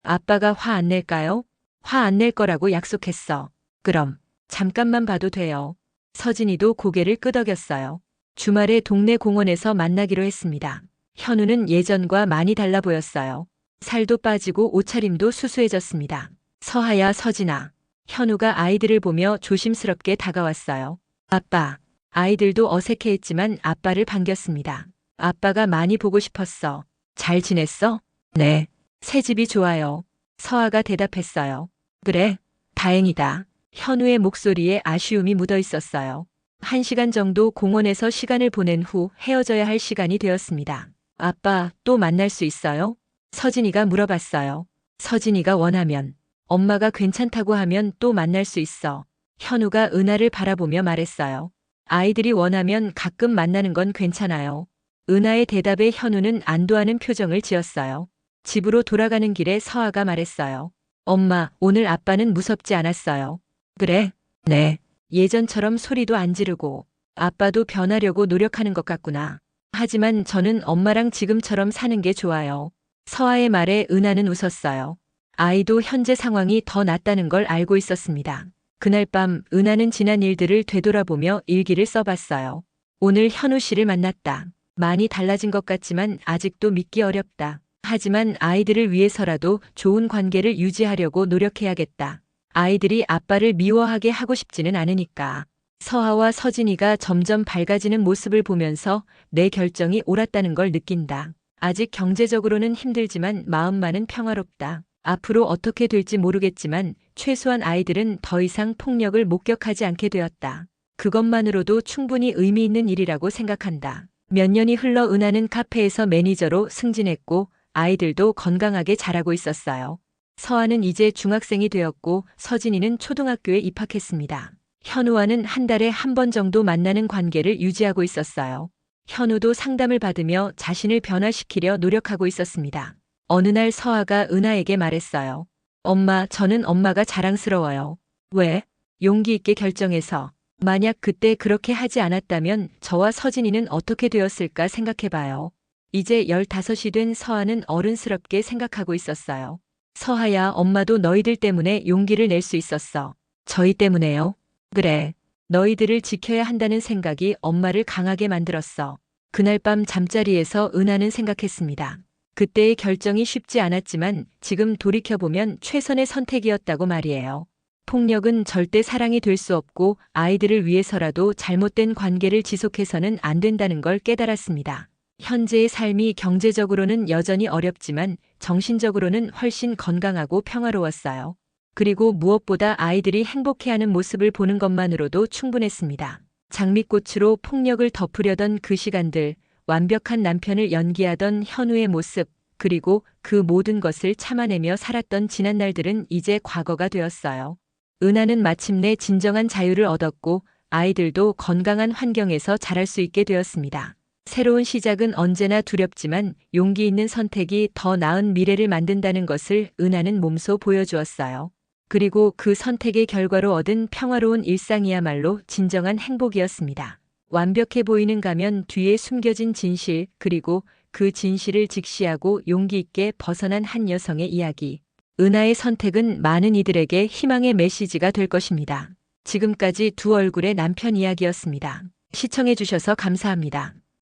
아빠가 화 안 낼까요? 화 안 낼 거라고 약속했어. 그럼 잠깐만 봐도 돼요. 서진이도 고개를 끄덕였어요. 주말에 동네 공원에서 만나기로 했습니다. 현우는 예전과 많이 달라 보였어요. 살도 빠지고 옷차림도 수수해졌습니다. 서하야, 서진아. 현우가 아이들을 보며 조심스럽게 다가왔어요. 아빠. 아이들도 어색해했지만 아빠를 반겼습니다. 아빠가 많이 보고 싶었어. 잘 지냈어? 네. 새 집이 좋아요. 서아가 대답했어요. 그래? 다행이다. 현우의 목소리에 아쉬움이 묻어 있었어요. 1시간 정도 공원에서 시간을 보낸 후 헤어져야 할 시간이 되었습니다. 아빠, 또 만날 수 있어요? 서진이가 물어봤어요. 서진이가 원하면, 엄마가 괜찮다고 하면 또 만날 수 있어. 현우가 은하를 바라보며 말했어요. 아이들이 원하면 가끔 만나는 건 괜찮아요. 은하의 대답에 현우는 안도하는 표정을 지었어요. 집으로 돌아가는 길에 서아가 말했어요. 엄마, 오늘 아빠는 무섭지 않았어요. 그래? 네. 예전처럼 소리도 안 지르고 아빠도 변하려고 노력하는 것 같구나. 하지만 저는 엄마랑 지금처럼 사는 게 좋아요. 서아의 말에 은하는 웃었어요. 아이도 현재 상황이 더 낫다는 걸 알고 있었습니다. 그날 밤 은하는 지난 일들을 되돌아보며 일기를 써봤어요. 오늘 현우 씨를 만났다. 많이 달라진 것 같지만 아직도 믿기 어렵다. 하지만 아이들을 위해서라도 좋은 관계를 유지하려고 노력해야겠다. 아이들이 아빠를 미워하게 하고 싶지는 않으니까. 서하와 서진이가 점점 밝아지는 모습을 보면서 내 결정이 옳았다는 걸 느낀다. 아직 경제적으로는 힘들지만 마음만은 평화롭다. 앞으로 어떻게 될지 모르겠지만 최소한 아이들은 더 이상 폭력을 목격하지 않게 되었다. 그것만으로도 충분히 의미 있는 일이라고 생각한다. 몇 년이 흘러 은하는 카페에서 매니저로 승진했고 아이들도 건강하게 자라고 있었어요. 서아는 이제 중학생이 되었고 서진이는 초등학교에 입학했습니다. 현우와는 한 달에 한 번 정도 만나는 관계를 유지하고 있었어요. 현우도 상담을 받으며 자신을 변화시키려 노력하고 있었습니다. 어느 날 서아가 은하에게 말했어요. 엄마, 저는 엄마가 자랑스러워요. 왜? 용기 있게 결정해서. 만약 그때 그렇게 하지 않았다면 저와 서진이는 어떻게 되었을까 생각해봐요. 이제 15이 된 서아는 어른스럽게 생각하고 있었어요. 서하야, 엄마도 너희들 때문에 용기를 낼 수 있었어. 저희 때문에요? 그래. 너희들을 지켜야 한다는 생각이 엄마를 강하게 만들었어. 그날 밤 잠자리에서 은하는 생각했습니다. 그때의 결정이 쉽지 않았지만 지금 돌이켜보면 최선의 선택이었다고 말이에요. 폭력은 절대 사랑이 될 수 없고 아이들을 위해서라도 잘못된 관계를 지속해서는 안 된다는 걸 깨달았습니다. 현재의 삶이 경제적으로는 여전히 어렵지만 정신적으로는 훨씬 건강하고 평화로웠어요. 그리고 무엇보다 아이들이 행복해하는 모습을 보는 것만으로도 충분했습니다. 장미꽃으로 폭력을 덮으려던 그 시간들, 완벽한 남편을 연기하던 현우의 모습, 그리고 그 모든 것을 참아내며 살았던 지난 날들은 이제 과거가 되었어요. 은하는 마침내 진정한 자유를 얻었고 아이들도 건강한 환경에서 자랄 수 있게 되었습니다. 새로운 시작은 언제나 두렵지만 용기 있는 선택이 더 나은 미래를 만든다는 것을 은하는 몸소 보여주었어요. 그리고 그 선택의 결과로 얻은 평화로운 일상이야말로 진정한 행복이었습니다. 완벽해 보이는 가면 뒤에 숨겨진 진실, 그리고 그 진실을 직시하고 용기 있게 벗어난 한 여성의 이야기. 은하의 선택은 많은 이들에게 희망의 메시지가 될 것입니다. 지금까지 두 얼굴의 남편 이야기였습니다. 시청해주셔서 감사합니다.